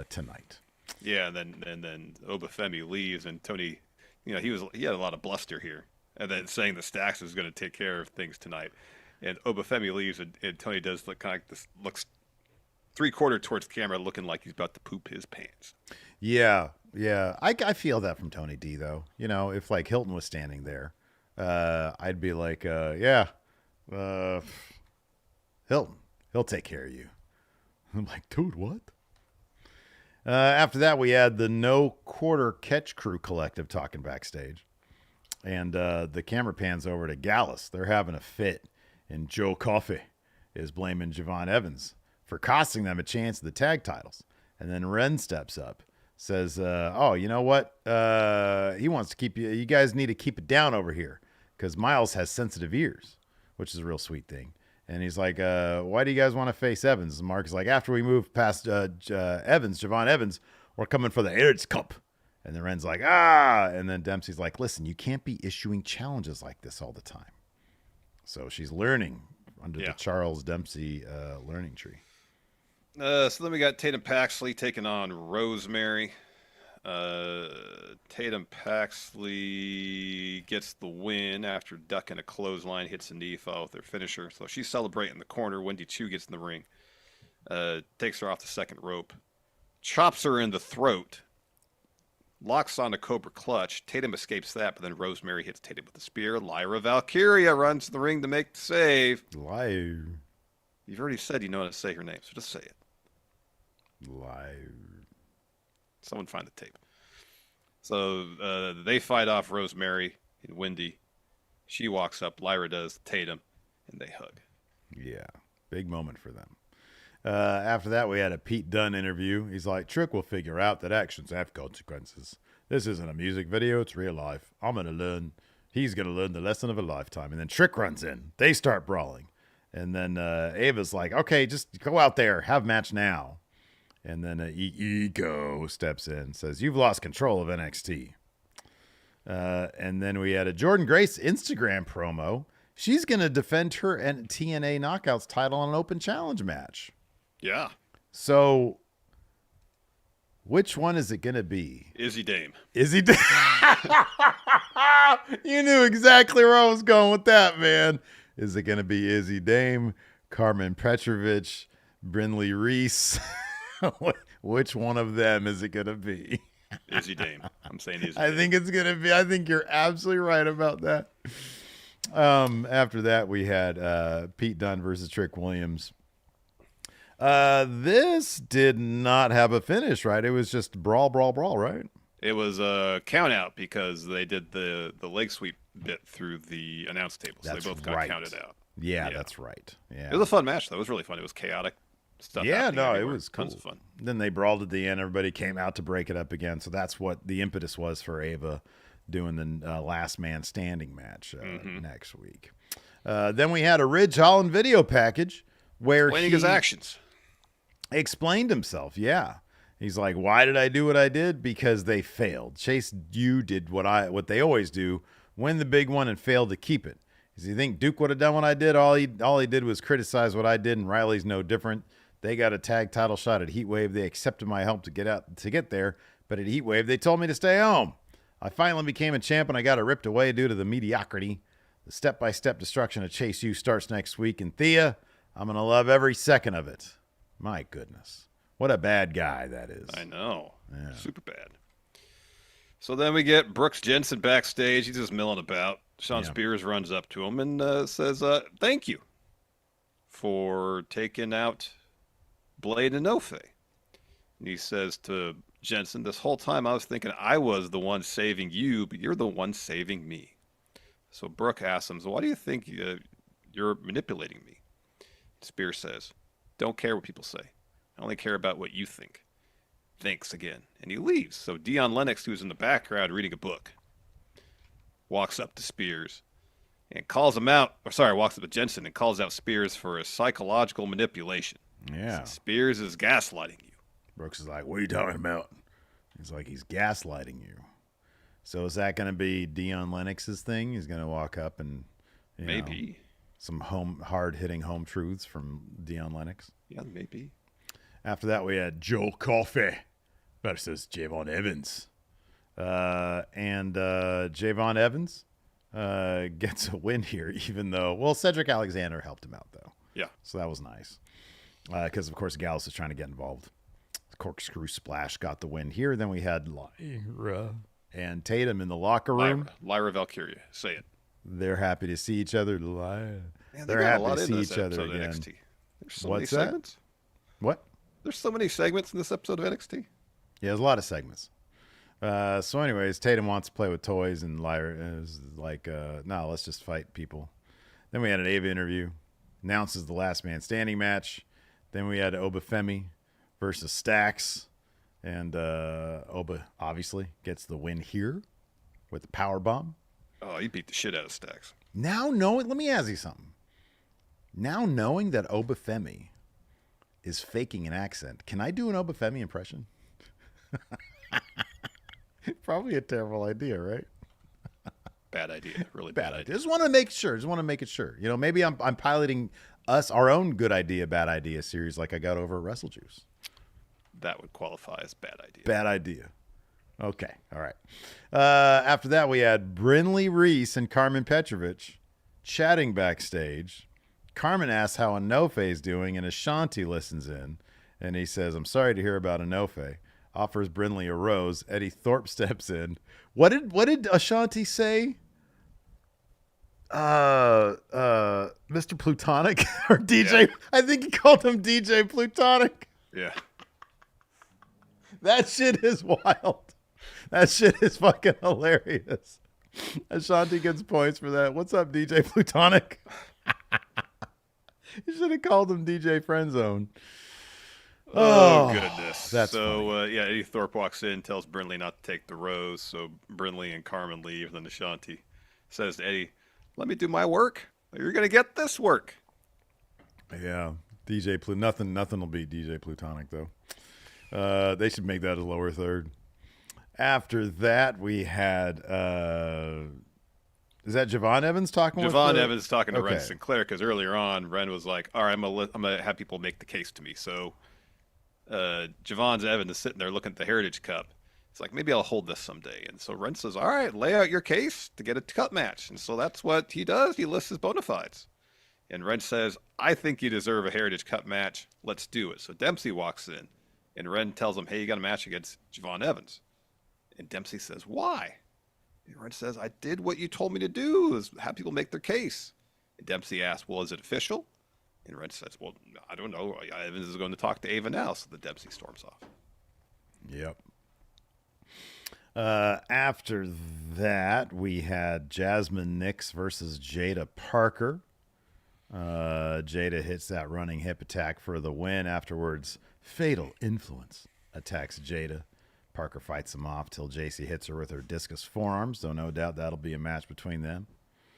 tonight. Yeah, and then Obafemi leaves, and Tony, he had a lot of bluster here, and then saying that Stax is going to take care of things tonight, and Obafemi leaves, and Tony does look kind of this, looks 3/4 towards the camera, looking like he's about to poop his pants. Yeah. I feel that from Tony D though. If Hilton was standing there, I'd be like, Hilton, he'll take care of you. I'm like, dude, what? After that, we had the No Quarter Catch Crew Collective talking backstage. And the camera pans over to Gallus. They're having a fit. And Joe Coffey is blaming Javon Evans for costing them a chance at the tag titles. And then Ren steps up, says, oh, you know what? He wants to keep you guys need to keep it down over here because Miles has sensitive ears, which is a real sweet thing. And he's like, why do you guys want to face Evans? And Mark is like, after we move past Javon Evans, we're coming for the Aids Cup. And then Ren's like, and then Dempsey's like, listen, you can't be issuing challenges like this all the time. So she's learning under the Charles Dempsey learning tree. So then we got Tatum Paxley taking on Rosemary. Tatum Paxley gets the win after ducking a clothesline, hits a knee, followed with their finisher. So she's celebrating in the corner. Wendy Chu gets in the ring, takes her off the second rope, chops her in the throat, locks on a Cobra Clutch. Tatum escapes that, but then Rosemary hits Tatum with a spear. Lyra Valkyria runs to the ring to make the save. Liar. You've already said you know how to say her name, so just say it. Liar. Someone find the tape. So they fight off Rosemary and Wendy. She walks up, Lyra does, Tatum, and they hug. Yeah, big moment for them. After that, we had a Pete Dunne interview. He's like, Trick will figure out that actions have consequences. This isn't a music video, it's real life. He's going to learn the lesson of a lifetime. And then Trick runs in. They start brawling. And then Ava's like, okay, just go out there, have match now. And then Ego steps in, says, you've lost control of NXT. And then we had a Jordan Grace Instagram promo. She's going to defend her TNA Knockouts title in an open challenge match. Yeah. So, which one is it going to be? Izzy Dame. Izzy Dame. You knew exactly where I was going with that, man. Is it going to be Izzy Dame, Carmen Petrovich, Brinley Reese? Which one of them is it going to be? Izzy Dame. I'm saying Izzy Dame. I think it's going to be. I think you're absolutely right about that. After that, we had Pete Dunne versus Trick Williams. This did not have a finish, right? It was just brawl, right? It was a count out because they did the leg sweep bit through the announce table. So they both got counted out. Yeah, that's right. Yeah. It was a fun match, though. It was really fun. It was chaotic stuff. Yeah, no, it was cool. Tons of fun. Then they brawled at the end. Everybody came out to break it up again. So that's what the impetus was for Ava doing the last man standing match next week. Then we had a Ridge Holland video package where explaining his actions. Explained himself, yeah. He's like, why did I do what I did? Because they failed. Chase U did what they always do, win the big one and fail to keep it. Does he think Duke would have done what I did? All he did was criticize what I did, and Riley's no different. They got a tag title shot at Heatwave. They accepted my help to get there, but at Heatwave they told me to stay home. I finally became a champ and I got it ripped away due to the mediocrity. The step-by-step destruction of Chase U starts next week, and Thea, I'm going to love every second of it. My goodness. What a bad guy that is. I know. Yeah. Super bad. So then we get Brooks Jensen backstage. He's just milling about. Sean Spears runs up to him and says, thank you for taking out Blade and Nofe. And he says to Jensen, this whole time I was thinking I was the one saving you, but you're the one saving me. So Brooke asks him, so why do you think you're manipulating me? Spears says, don't care what people say. I only care about what you think. Thanks again. And he leaves. So Dion Lennox, who's in the background reading a book, walks up to Spears and calls him out. Walks up to Jensen and calls out Spears for a psychological manipulation. Yeah. So Spears is gaslighting you. Brooks is like, what are you talking about? He's like, he's gaslighting you. So is that going to be Dion Lennox's thing? He's going to walk up and maybe some hard-hitting home truths from Dion Lennox. Yeah, maybe. After that, we had Joe Coffey versus Javon Evans. And Javon Evans gets a win here, even though, Cedric Alexander helped him out, though. Yeah. So that was nice. Because, of course, Gallus is trying to get involved. Corkscrew Splash got the win here. Then we had Lyra and Tatum in the locker room. Lyra Valkyria. Say it. They're happy to see each other. Man, they're happy to see each other again. NXT. There's so many segments. What? There's so many segments in this episode of NXT. Yeah, there's a lot of segments. So anyways, Tatum wants to play with toys, and Lyra is like, no, let's just fight people. Then we had an Ava interview, announces the last man standing match. Then we had Obafemi versus Stax, and Oba obviously gets the win here with the power bomb. Oh, he beat the shit out of Stax. Now knowing, let me ask you something. Now knowing that Obafemi is faking an accent, can I do an Obafemi impression? Probably a terrible idea, right? Bad idea. Really bad idea. Just want to make sure. Just want to make it sure. You know, maybe I'm piloting our own good idea, bad idea series like I got over at Wrestle Juice. That would qualify as bad idea. Bad idea. Okay. All right. After that, we had Brinley Reese and Carmen Petrovich chatting backstage. Carmen asks how Enofe doing, and Ashanti listens in, and he says, "I'm sorry to hear about Enofe." Offers Brinley a rose. Eddie Thorpe steps in. What did Ashanti say? Mr. Plutonic or DJ? Yeah. I think he called him DJ Plutonic. Yeah. That shit is wild. That shit is fucking hilarious. Ashanti gets points for that. What's up, DJ Plutonic? You should have called him DJ Friendzone. Oh, goodness. That's so, Eddie Thorpe walks in, tells Brinley not to take the rose. So Brinley and Carmen leave. And then Ashanti says to Eddie, "Let me do my work. You're going to get this work." Yeah. Nothing will beat DJ Plutonic, though. They should make that a lower third. After that, we had... is that Javon Evans talking with Javon Evans talking to Ren Sinclair, because earlier on, Ren was like, all right, I'm gonna have people make the case to me. So Javon's Evans is sitting there looking at the Heritage Cup. It's like, maybe I'll hold this someday. And so Ren says, all right, lay out your case to get a cup match. And so that's what he does. He lists his bona fides. And Ren says, I think you deserve a Heritage Cup match. Let's do it. So Dempsey walks in, and Ren tells him, hey, you got a match against Javon Evans. And Dempsey says, why? And Ren says, I did what you told me to do, is have people make their case. And Dempsey asks, well, is it official? And Ren says, well, I don't know. Evans is going to talk to Ava now. So the Dempsey storms off. Yep. After that, we had Jasmine Nix versus Jada Parker. Jada hits that running hip attack for the win. Afterwards, Fatal Influence attacks Jada. Parker fights him off till JC hits her with her discus forearms, so no doubt that'll be a match between them.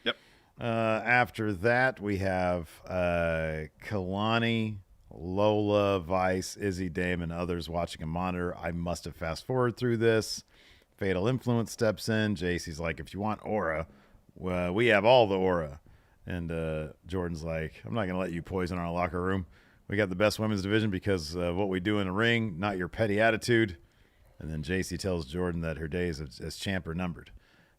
Yep. After that, we have Kalani, Lola, Vice, Izzy, Dame, and others watching a monitor. I must have fast forward through this. Fatal Influence steps in. JC's like, if you want aura, we have all the aura. And Jordan's like, I'm not going to let you poison our locker room. We got the best women's division because of what we do in the ring, not your petty attitude. And then JC tells Jordan that her days as champ are numbered.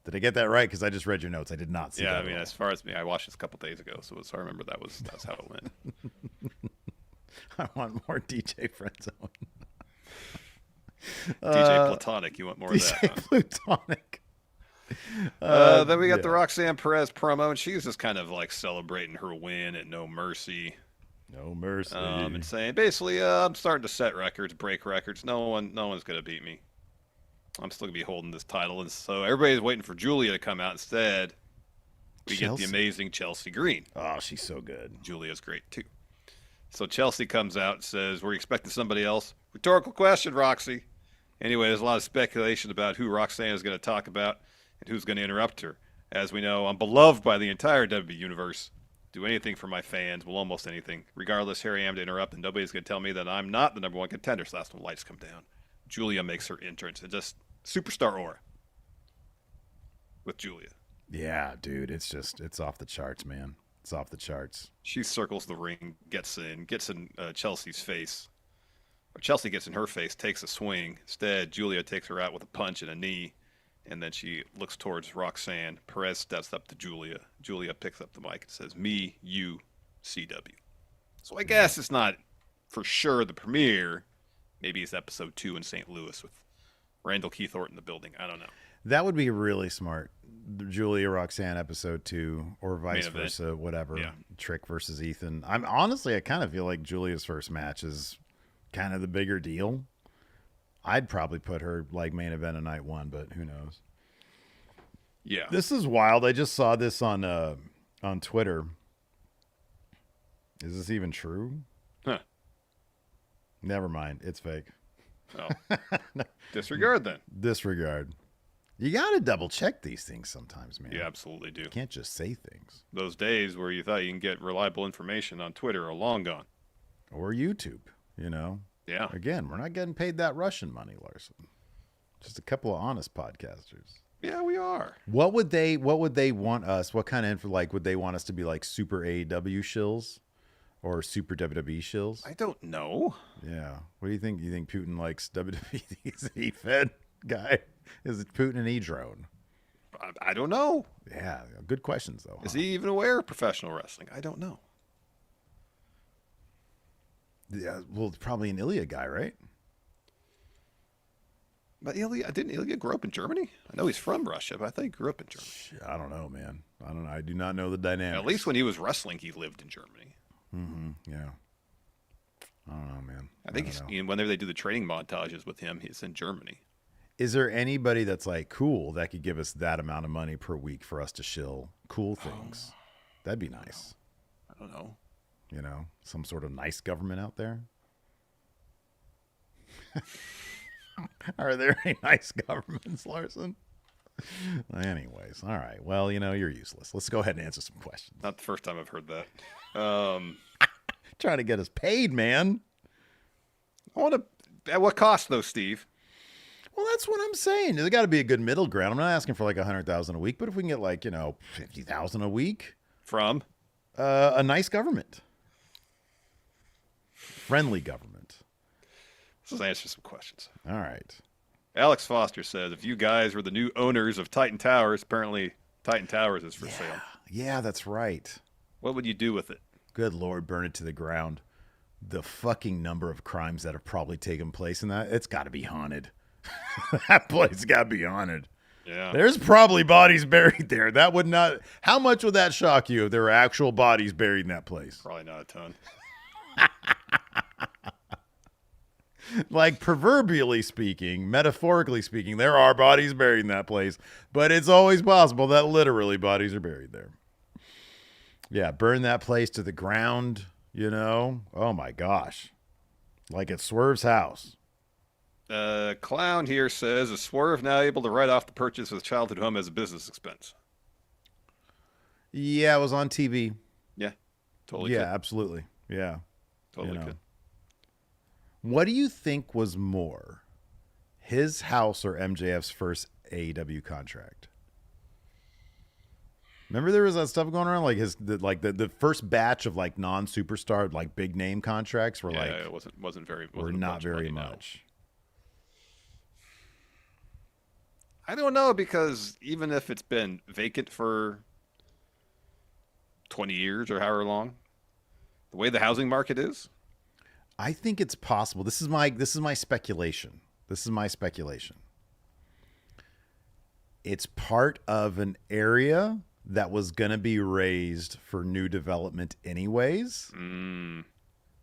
Did I get that right? Because I just read your notes. I did not see that. Yeah, I mean, as far as me, I watched this a couple days ago, so I remember that's how it went. I want more DJ Friendzone. DJ Platonic, you want more DJ of that? Huh? Plutonic. Then we got the Roxanne Perez promo, and she's just kind of like celebrating her win at No Mercy. No Mercy. And saying basically, I'm starting to set records, break records. No one's gonna beat me. I'm still gonna be holding this title, and so everybody's waiting for Julia to come out. Instead, we get the amazing Chelsea Green. Oh, she's so good. Julia's great too. So Chelsea comes out and says, "We're expecting somebody else." Rhetorical question, Roxy. Anyway, there's a lot of speculation about who Roxanne is going to talk about and who's going to interrupt her. As we know, I'm beloved by the entire WWE universe. Do anything for my fans, will almost anything. Regardless, here I am to interrupt, and nobody's going to tell me that I'm not the number one contender. So that's when lights come down. Julia makes her entrance. It's just superstar aura with Julia. Yeah, dude, it's off the charts, man. It's off the charts. She circles the ring, gets in Chelsea's face. Or Chelsea gets in her face, takes a swing. Instead, Julia takes her out with a punch and a knee. And then she looks towards Roxanne. Perez steps up to Julia. Julia picks up the mic and says, me, you, CW. So I guess it's not for sure the premiere. Maybe it's episode 2 in St. Louis with Randall Keith Orton in the building. I don't know. That would be really smart. The Julia Roxanne episode 2 or vice versa, whatever. Yeah. Trick versus Ethan. I kind of feel like Julia's first match is kind of the bigger deal. I'd probably put her like main event of night 1, but who knows? Yeah. This is wild. I just saw this on Twitter. Is this even true? Huh. Never mind. It's fake. Oh. Disregard then. Disregard. You got to double check these things sometimes, man. You absolutely do. You can't just say things. Those days where you thought you can get reliable information on Twitter are long gone. Or YouTube, you know? Yeah. Again, we're not getting paid that Russian money, Larson. Just a couple of honest podcasters. Yeah, we are. What would they want us? What kind of info, like, would they want us to be like super AEW shills or super WWE shills? I don't know. Yeah. What do you think? You think Putin likes WWE? He's an E-Fed guy? Is it Putin an E-drone? I don't know. Yeah. Good questions, though. Is he even aware of professional wrestling? I don't know. Yeah. Well, probably an Ilya guy, right? But didn't Ilya grow up in Germany? I know he's from Russia, but I thought he grew up in Germany. I don't know, man. I don't know. I do not know the dynamics. At least when he was wrestling, he lived in Germany. Yeah. I don't know, man. I think whenever they do the training montages with him, he's in Germany. Is there anybody that's like cool that could give us that amount of money per week for us to shill cool things? That'd be nice. I don't know. You know, some sort of nice government out there. Are there any nice governments, Larson? Anyways, all right. Well, you know, you're useless. Let's go ahead and answer some questions. Not the first time I've heard that. Trying to get us paid, man. At what cost, though, Steve? Well, that's what I'm saying. There's got to be a good middle ground. I'm not asking for like 100,000 a week, but if we can get like, 50,000 a week From a nice government, friendly government. Let's answer some questions. All right. Alex Foster says, if you guys were the new owners of Titan Towers, apparently Titan Towers is for sale. Yeah, that's right. What would you do with it? Good Lord, burn it to the ground. The fucking number of crimes that have probably taken place in that, it's got to be haunted. That place got to be haunted. Yeah. There's probably bodies buried there. That would not, how much would that shock you if there were actual bodies buried in that place? Probably not a ton. Like, proverbially speaking, metaphorically speaking, there are bodies buried in that place, but it's always possible that literally bodies are buried there. Yeah, burn that place to the ground, Oh my gosh. Like at Swerve's house. Clown here says, is Swerve now able to write off the purchase of the childhood home as a business expense? Yeah, it was on TV. Yeah, totally. Yeah, could. absolutely. Yeah. Totally could. What do you think was more, his house or MJF's first AEW contract? Remember there was that stuff going around, like the first batch of like non-superstar, like big name contracts were it wasn't very not very much. I don't know, because even if it's been vacant for 20 years or however long, the way the housing market is, I think it's possible. This is my speculation. It's part of an area that was going to be raised for new development anyways.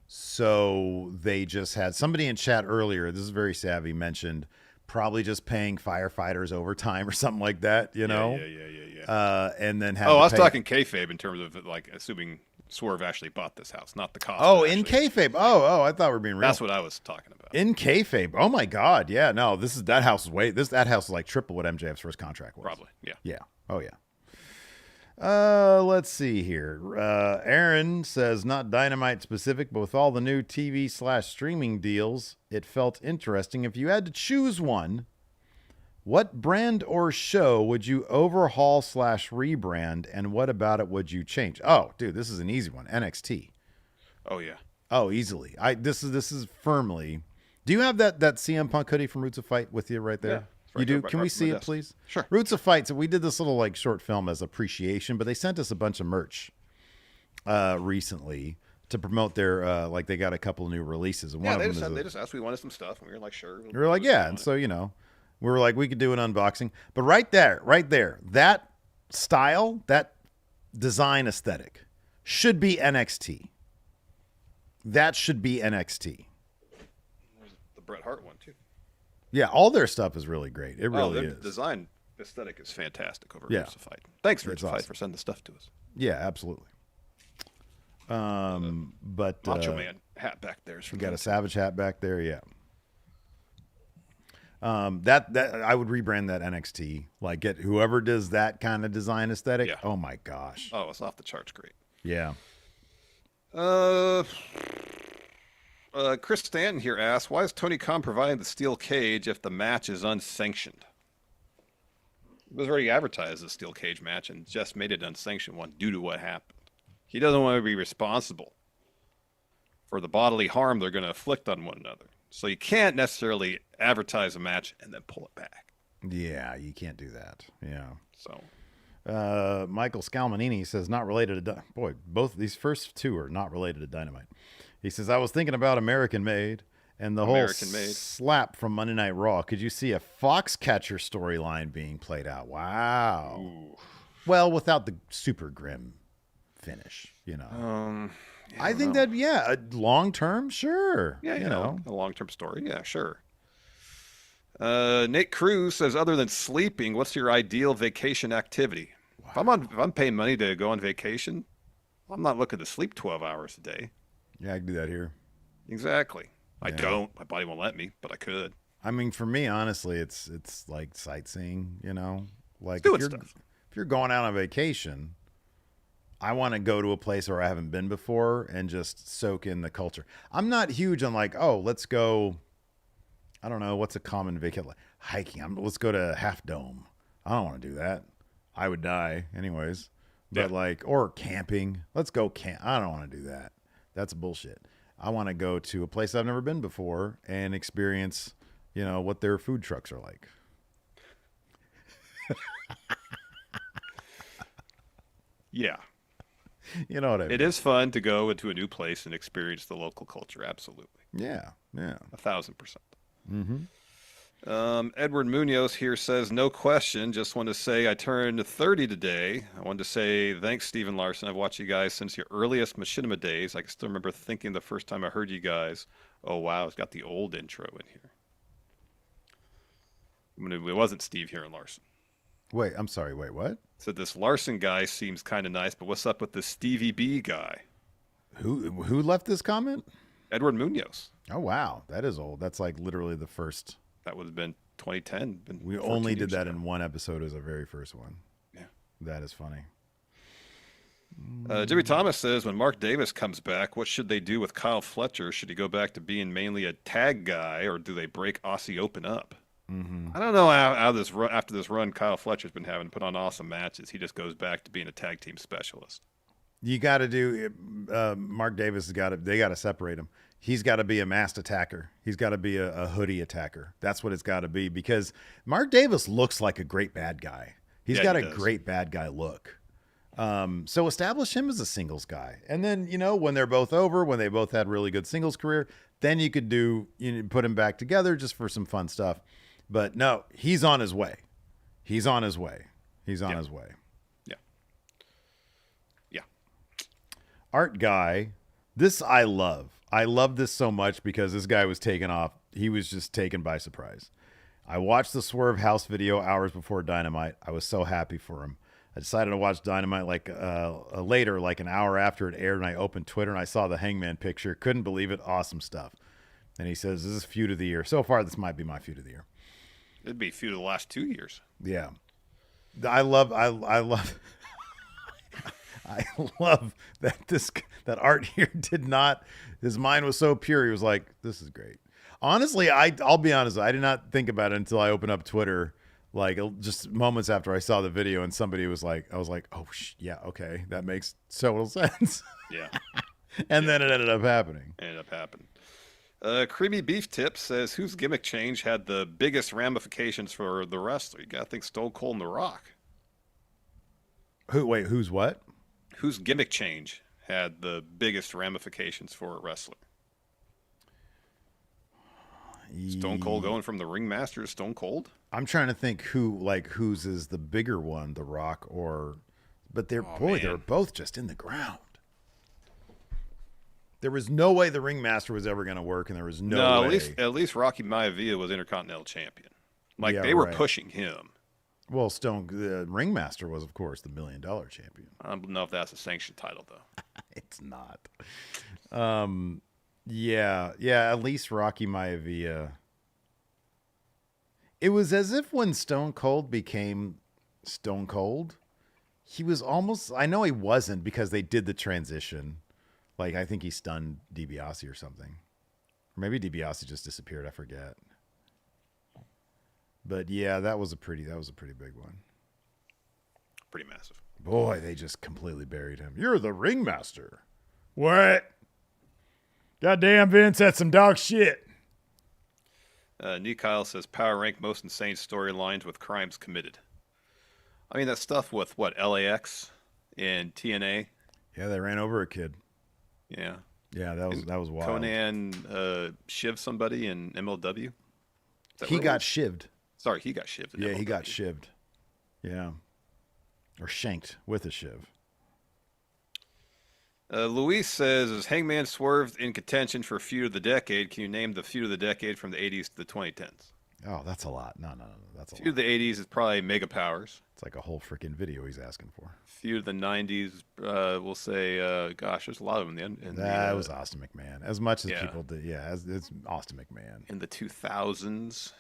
So they just had somebody in chat earlier, this is very savvy, mentioned probably just paying firefighters overtime or something like that, Yeah. And then I was talking kayfabe in terms of like assuming Swerve actually bought this house, not the cost. Oh, in kayfabe. Oh, I thought we were being real. That's what I was talking about. In kayfabe. Oh my God. Yeah. No, that house is like triple what MJF's first contract was. Probably. Yeah. Yeah. Oh yeah. Let's see here. Aaron says, not Dynamite specific, but with all the new TV/streaming deals, it felt interesting. If you had to choose one, what brand or show would you overhaul/rebrand, and what about it would you change? Oh, dude, this is an easy one. NXT. Oh yeah. Oh, easily. This is firmly. Do you have that CM Punk hoodie from Roots of Fight with you right there? Yeah. You do? Can we see it, please? Sure. Roots of Fight. So we did this little like short film as appreciation, but they sent us a bunch of merch recently to promote their like they got a couple of new releases. And they just asked we wanted some stuff, and we were like, sure. We were like, yeah, and so we were like, we could do an unboxing. But right there, that style, that design aesthetic should be NXT. That should be NXT. There's the Bret Hart one too. Yeah, all their stuff is really great. It really the is. design aesthetic is fantastic over Yeah. Crucified. Thanks, It's Crucified, awesome. for sending the stuff to us. Yeah, absolutely. But Macho Man hat back there is from we got him, a too. Savage hat back there. Yeah. That I would rebrand that NXT. Like, get whoever does that kind of design aesthetic. Yeah. Oh my gosh. Oh, it's off the charts great. Yeah. Chris Stanton here asks, why is Tony Khan providing the steel cage if the match is unsanctioned? It was already advertised as a steel cage match and just made it an unsanctioned one due to what happened. He doesn't want to be responsible for the bodily harm they're going to inflict on one another. So you can't necessarily advertise a match and then pull it back. Yeah, you can't do that. Yeah. So Michael Scalmanini says, not related to... Boy, both these first two are not related to Dynamite. He says, I was thinking about American Made and the American whole Made. slap from Monday Night Raw. Could you see a Foxcatcher storyline being played out? Wow. Ooh. Well, without the super grim finish, you know. I think that, yeah, long term, sure. Yeah, you know. a long-term story. Yeah, sure. Nate Cruz says, other than sleeping, what's your ideal vacation activity? Wow. If I'm paying money to go on vacation, I'm not looking to sleep 12 hours a day. Yeah, I can do that here. Exactly. Yeah. I don't. My body won't let me, but I could. I mean, for me, honestly, it's like sightseeing, you know? Like Doing if you're going out on vacation, I want to go to a place where I haven't been before and just soak in the culture. I'm not huge on like, oh, let's go. I don't know. What's a common vacation? Hiking. Let's go to Half Dome. I don't want to do that. I would die anyways. But or camping. Let's go camp. I don't want to do that. That's bullshit. I want to go to a place I've never been before and experience, you know, what their food trucks are like. Yeah. You know what I mean? It is fun to go into a new place and experience the local culture. Absolutely. Yeah. Yeah. 1,000%. Mm-hmm. Edward Munoz here says, no question. Just want to say I turned 30 today. I wanted to say thanks, Stephen Larson. I've watched you guys since your earliest Machinima days. I can still remember thinking the first time I heard you guys, oh, wow, it's got the old intro in here. I mean, it wasn't Steve here in Larson. Wait, I'm sorry. Wait, what? So this Larson guy seems kind of nice, but what's up with this Stevie B guy? Who left this comment? Edward Munoz. Oh, wow. That is old. That's like literally the first. That would have been 2010. We only did that in one episode as our very first one. Yeah. That is funny. Jimmy Thomas says, when Mark Davis comes back, what should they do with Kyle Fletcher? Should he go back to being mainly a tag guy, or do they break Aussie Open up? Mm-hmm. I don't know how this run, after this run Kyle Fletcher's been having, put on awesome matches, he just goes back to being a tag team specialist. You got to do Mark Davis has got to. They got to separate him. He's got to be a masked attacker. He's got to be a hoodie attacker. That's what it's got to be, because Mark Davis looks like a great bad guy. He's got a great bad guy look. So establish him as a singles guy. And then, you know, when they're both over, when they both had really good singles career, then you could put him back together just for some fun stuff. But no, he's on his way. He's on his way. He's on his way. Yeah. Yeah. Art guy. This I love. I love this so much because this guy was taken off. He was just taken by surprise. I watched the Swerve house video hours before Dynamite. I was so happy for him. I decided to watch Dynamite later, like an hour after it aired, and I opened Twitter and I saw the Hangman picture. Couldn't believe it. Awesome stuff. And he says, this is feud of the year. So far, this might be my feud of the year. It'd be feud of the last 2 years. Yeah. I love I love that Art here did not, his mind was so pure. He was like, this is great. Honestly, I'll be honest. I did not think about it until I opened up Twitter, like just moments after I saw the video, and somebody was like, I was like, oh, yeah, okay. That makes total sense. Yeah. And then it ended up happening. Creamy Beef Tip says, whose gimmick change had the biggest ramifications for the wrestler? You got to think Stone Cold and The Rock. Who's what? Whose gimmick change had the biggest ramifications for a wrestler? Stone Cold going from the ringmaster to Stone Cold? I'm trying to think whose is the bigger one, The Rock or, but they're both just in the ground. There was no way the Ringmaster was ever going to work, and there was no way. At least Rocky Maivia was Intercontinental Champion. Like, Yeah, they were right. pushing him. Well, the Ringmaster was, of course, the $1 million champion. I don't know if that's a sanctioned title, though. It's not. Yeah, at least Rocky Maivia. It was as if when Stone Cold became Stone Cold, he was almost, I know he wasn't because they did the transition. Like, I think he stunned DiBiase or something. Or maybe DiBiase just disappeared, I forget. But yeah, that was a pretty big one. Pretty massive. Boy, they just completely buried him. You're the Ringmaster. What? Goddamn, Vince, that's some dog shit. Nick Kyle says, power rank most insane storylines with crimes committed. I mean, that stuff with, LAX and TNA. Yeah, they ran over a kid. Yeah. Yeah, that was wild. Conan shivved somebody in MLW. He got shivved. Sorry, he got shivved. Yeah, he got shivved. Yeah. Or shanked with a shiv. Luis says, is Hangman Swerve in contention for feud of the decade? Can you name the feud of the decade from the 80s to the 2010s? Oh, that's a lot. No. That's a Feud lot. of the 80s is probably Mega Powers. It's like a whole freaking video he's asking for. Feud of the 90s, we'll say, there's a lot of them in the end. That was Austin McMahon. As much as yeah. people did, it's Austin McMahon. In the 2000s.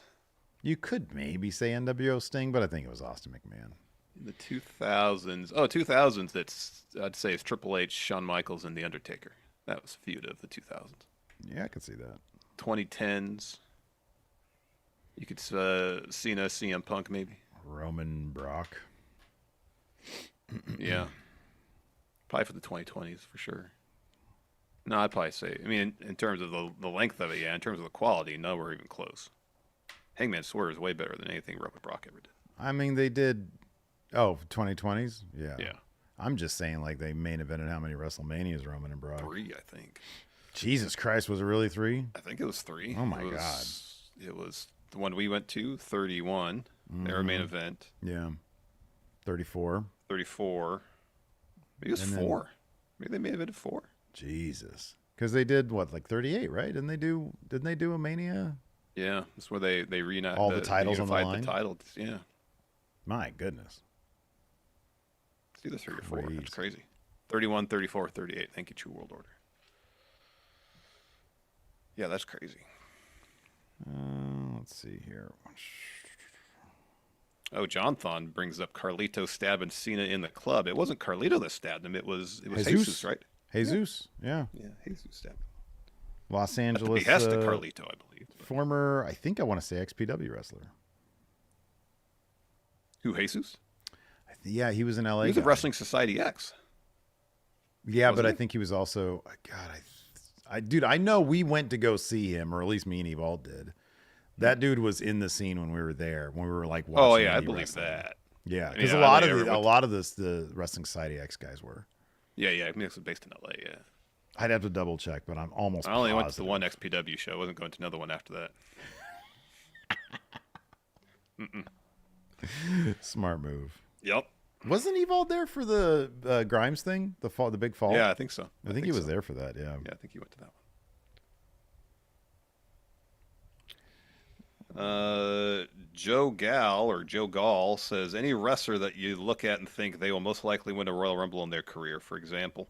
You could maybe say NWO Sting, but I think it was Austin McMahon. In the 2000s. Oh, 2000s, I'd say it's Triple H, Shawn Michaels, and The Undertaker. That was feud of the 2000s. Yeah, I could see that. 2010s. You could Cena, CM Punk, maybe. Roman Brock. Yeah. Probably for the 2020s, for sure. No, I'd probably say, I mean, in terms of the length of it, yeah. In terms of the quality, no, we're even close. Hangman Swerve is way better than anything Roman Brock ever did. I mean, they did. Oh, 2020s? Yeah. Yeah. I'm just saying, like, they main evented how many WrestleManias Roman and Brock? 3, I think. Jesus Christ, was it really 3? I think it was 3. Oh, my God. It was the one we went to, 31. Their main event. Yeah. 34. 34. Maybe it was 4. Maybe they may have been 4. Jesus. Because they did, what, like 38, right? Didn't they do a Mania? Yeah. That's where they reunited all the titles on the line? The titles, yeah. My goodness. It's either 3 or 4. That's crazy. 31, 34, 38. Thank you, True World Order. Yeah, that's crazy. Let's see here. Oh, Jonathan brings up Carlito stabbing Cena in the club. It wasn't Carlito that stabbed him. It was Jesus, right? Jesus, yeah. Yeah, Jesus stabbed him. Los Angeles. At the behest of Carlito, I believe. Former, I think I want to say XPW wrestler. Who, Jesus? Yeah, he was in LA. He was at Wrestling Society X. Yeah, but I think he was also, God, dude, I know we went to go see him, or at least me and Evald did. That dude was in the scene when we were there, when we were like watching. Oh yeah, I believe wrestling. that. Yeah, because a lot of the Wrestling Society X guys were. Yeah, I mean, it was based in LA. Yeah, I'd have to double check, but I'm almost. I only positive. went to the one XPW show. I wasn't going to another one after that. Smart move. Yep. Wasn't Evald there for the Grimes thing, the big fall? Yeah, I think so. I think he was there for that. Yeah. Yeah, I think he went to that one. Joe Gall says, any wrestler that you look at and think they will most likely win a Royal Rumble in their career. For example,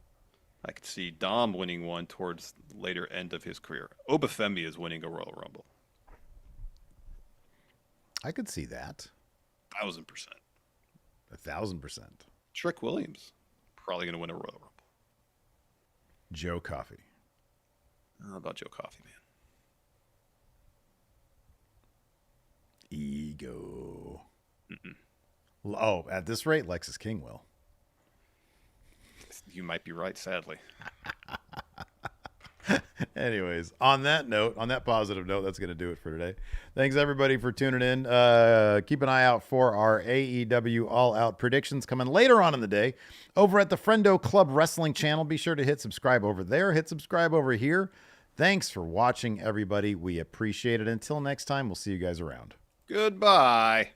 I could see Dom winning one towards the later end of his career. Obafemi is winning a Royal Rumble. I could see that. 1,000%. 1,000%. Trick Williams, probably going to win a Royal Rumble. Joe Coffey. How about Joe Coffey, man? Ego. Oh, at this rate, Lexus King will. You might be right, sadly. Anyways, on that positive note, that's going to do it for today. Thanks, everybody, for tuning in. Keep an eye out for our AEW All Out predictions coming later on in the day over at the Friendo Club Wrestling channel. Be sure to hit subscribe over there. Hit subscribe over here. Thanks for watching, everybody. We appreciate it. Until next time, we'll see you guys around. Goodbye.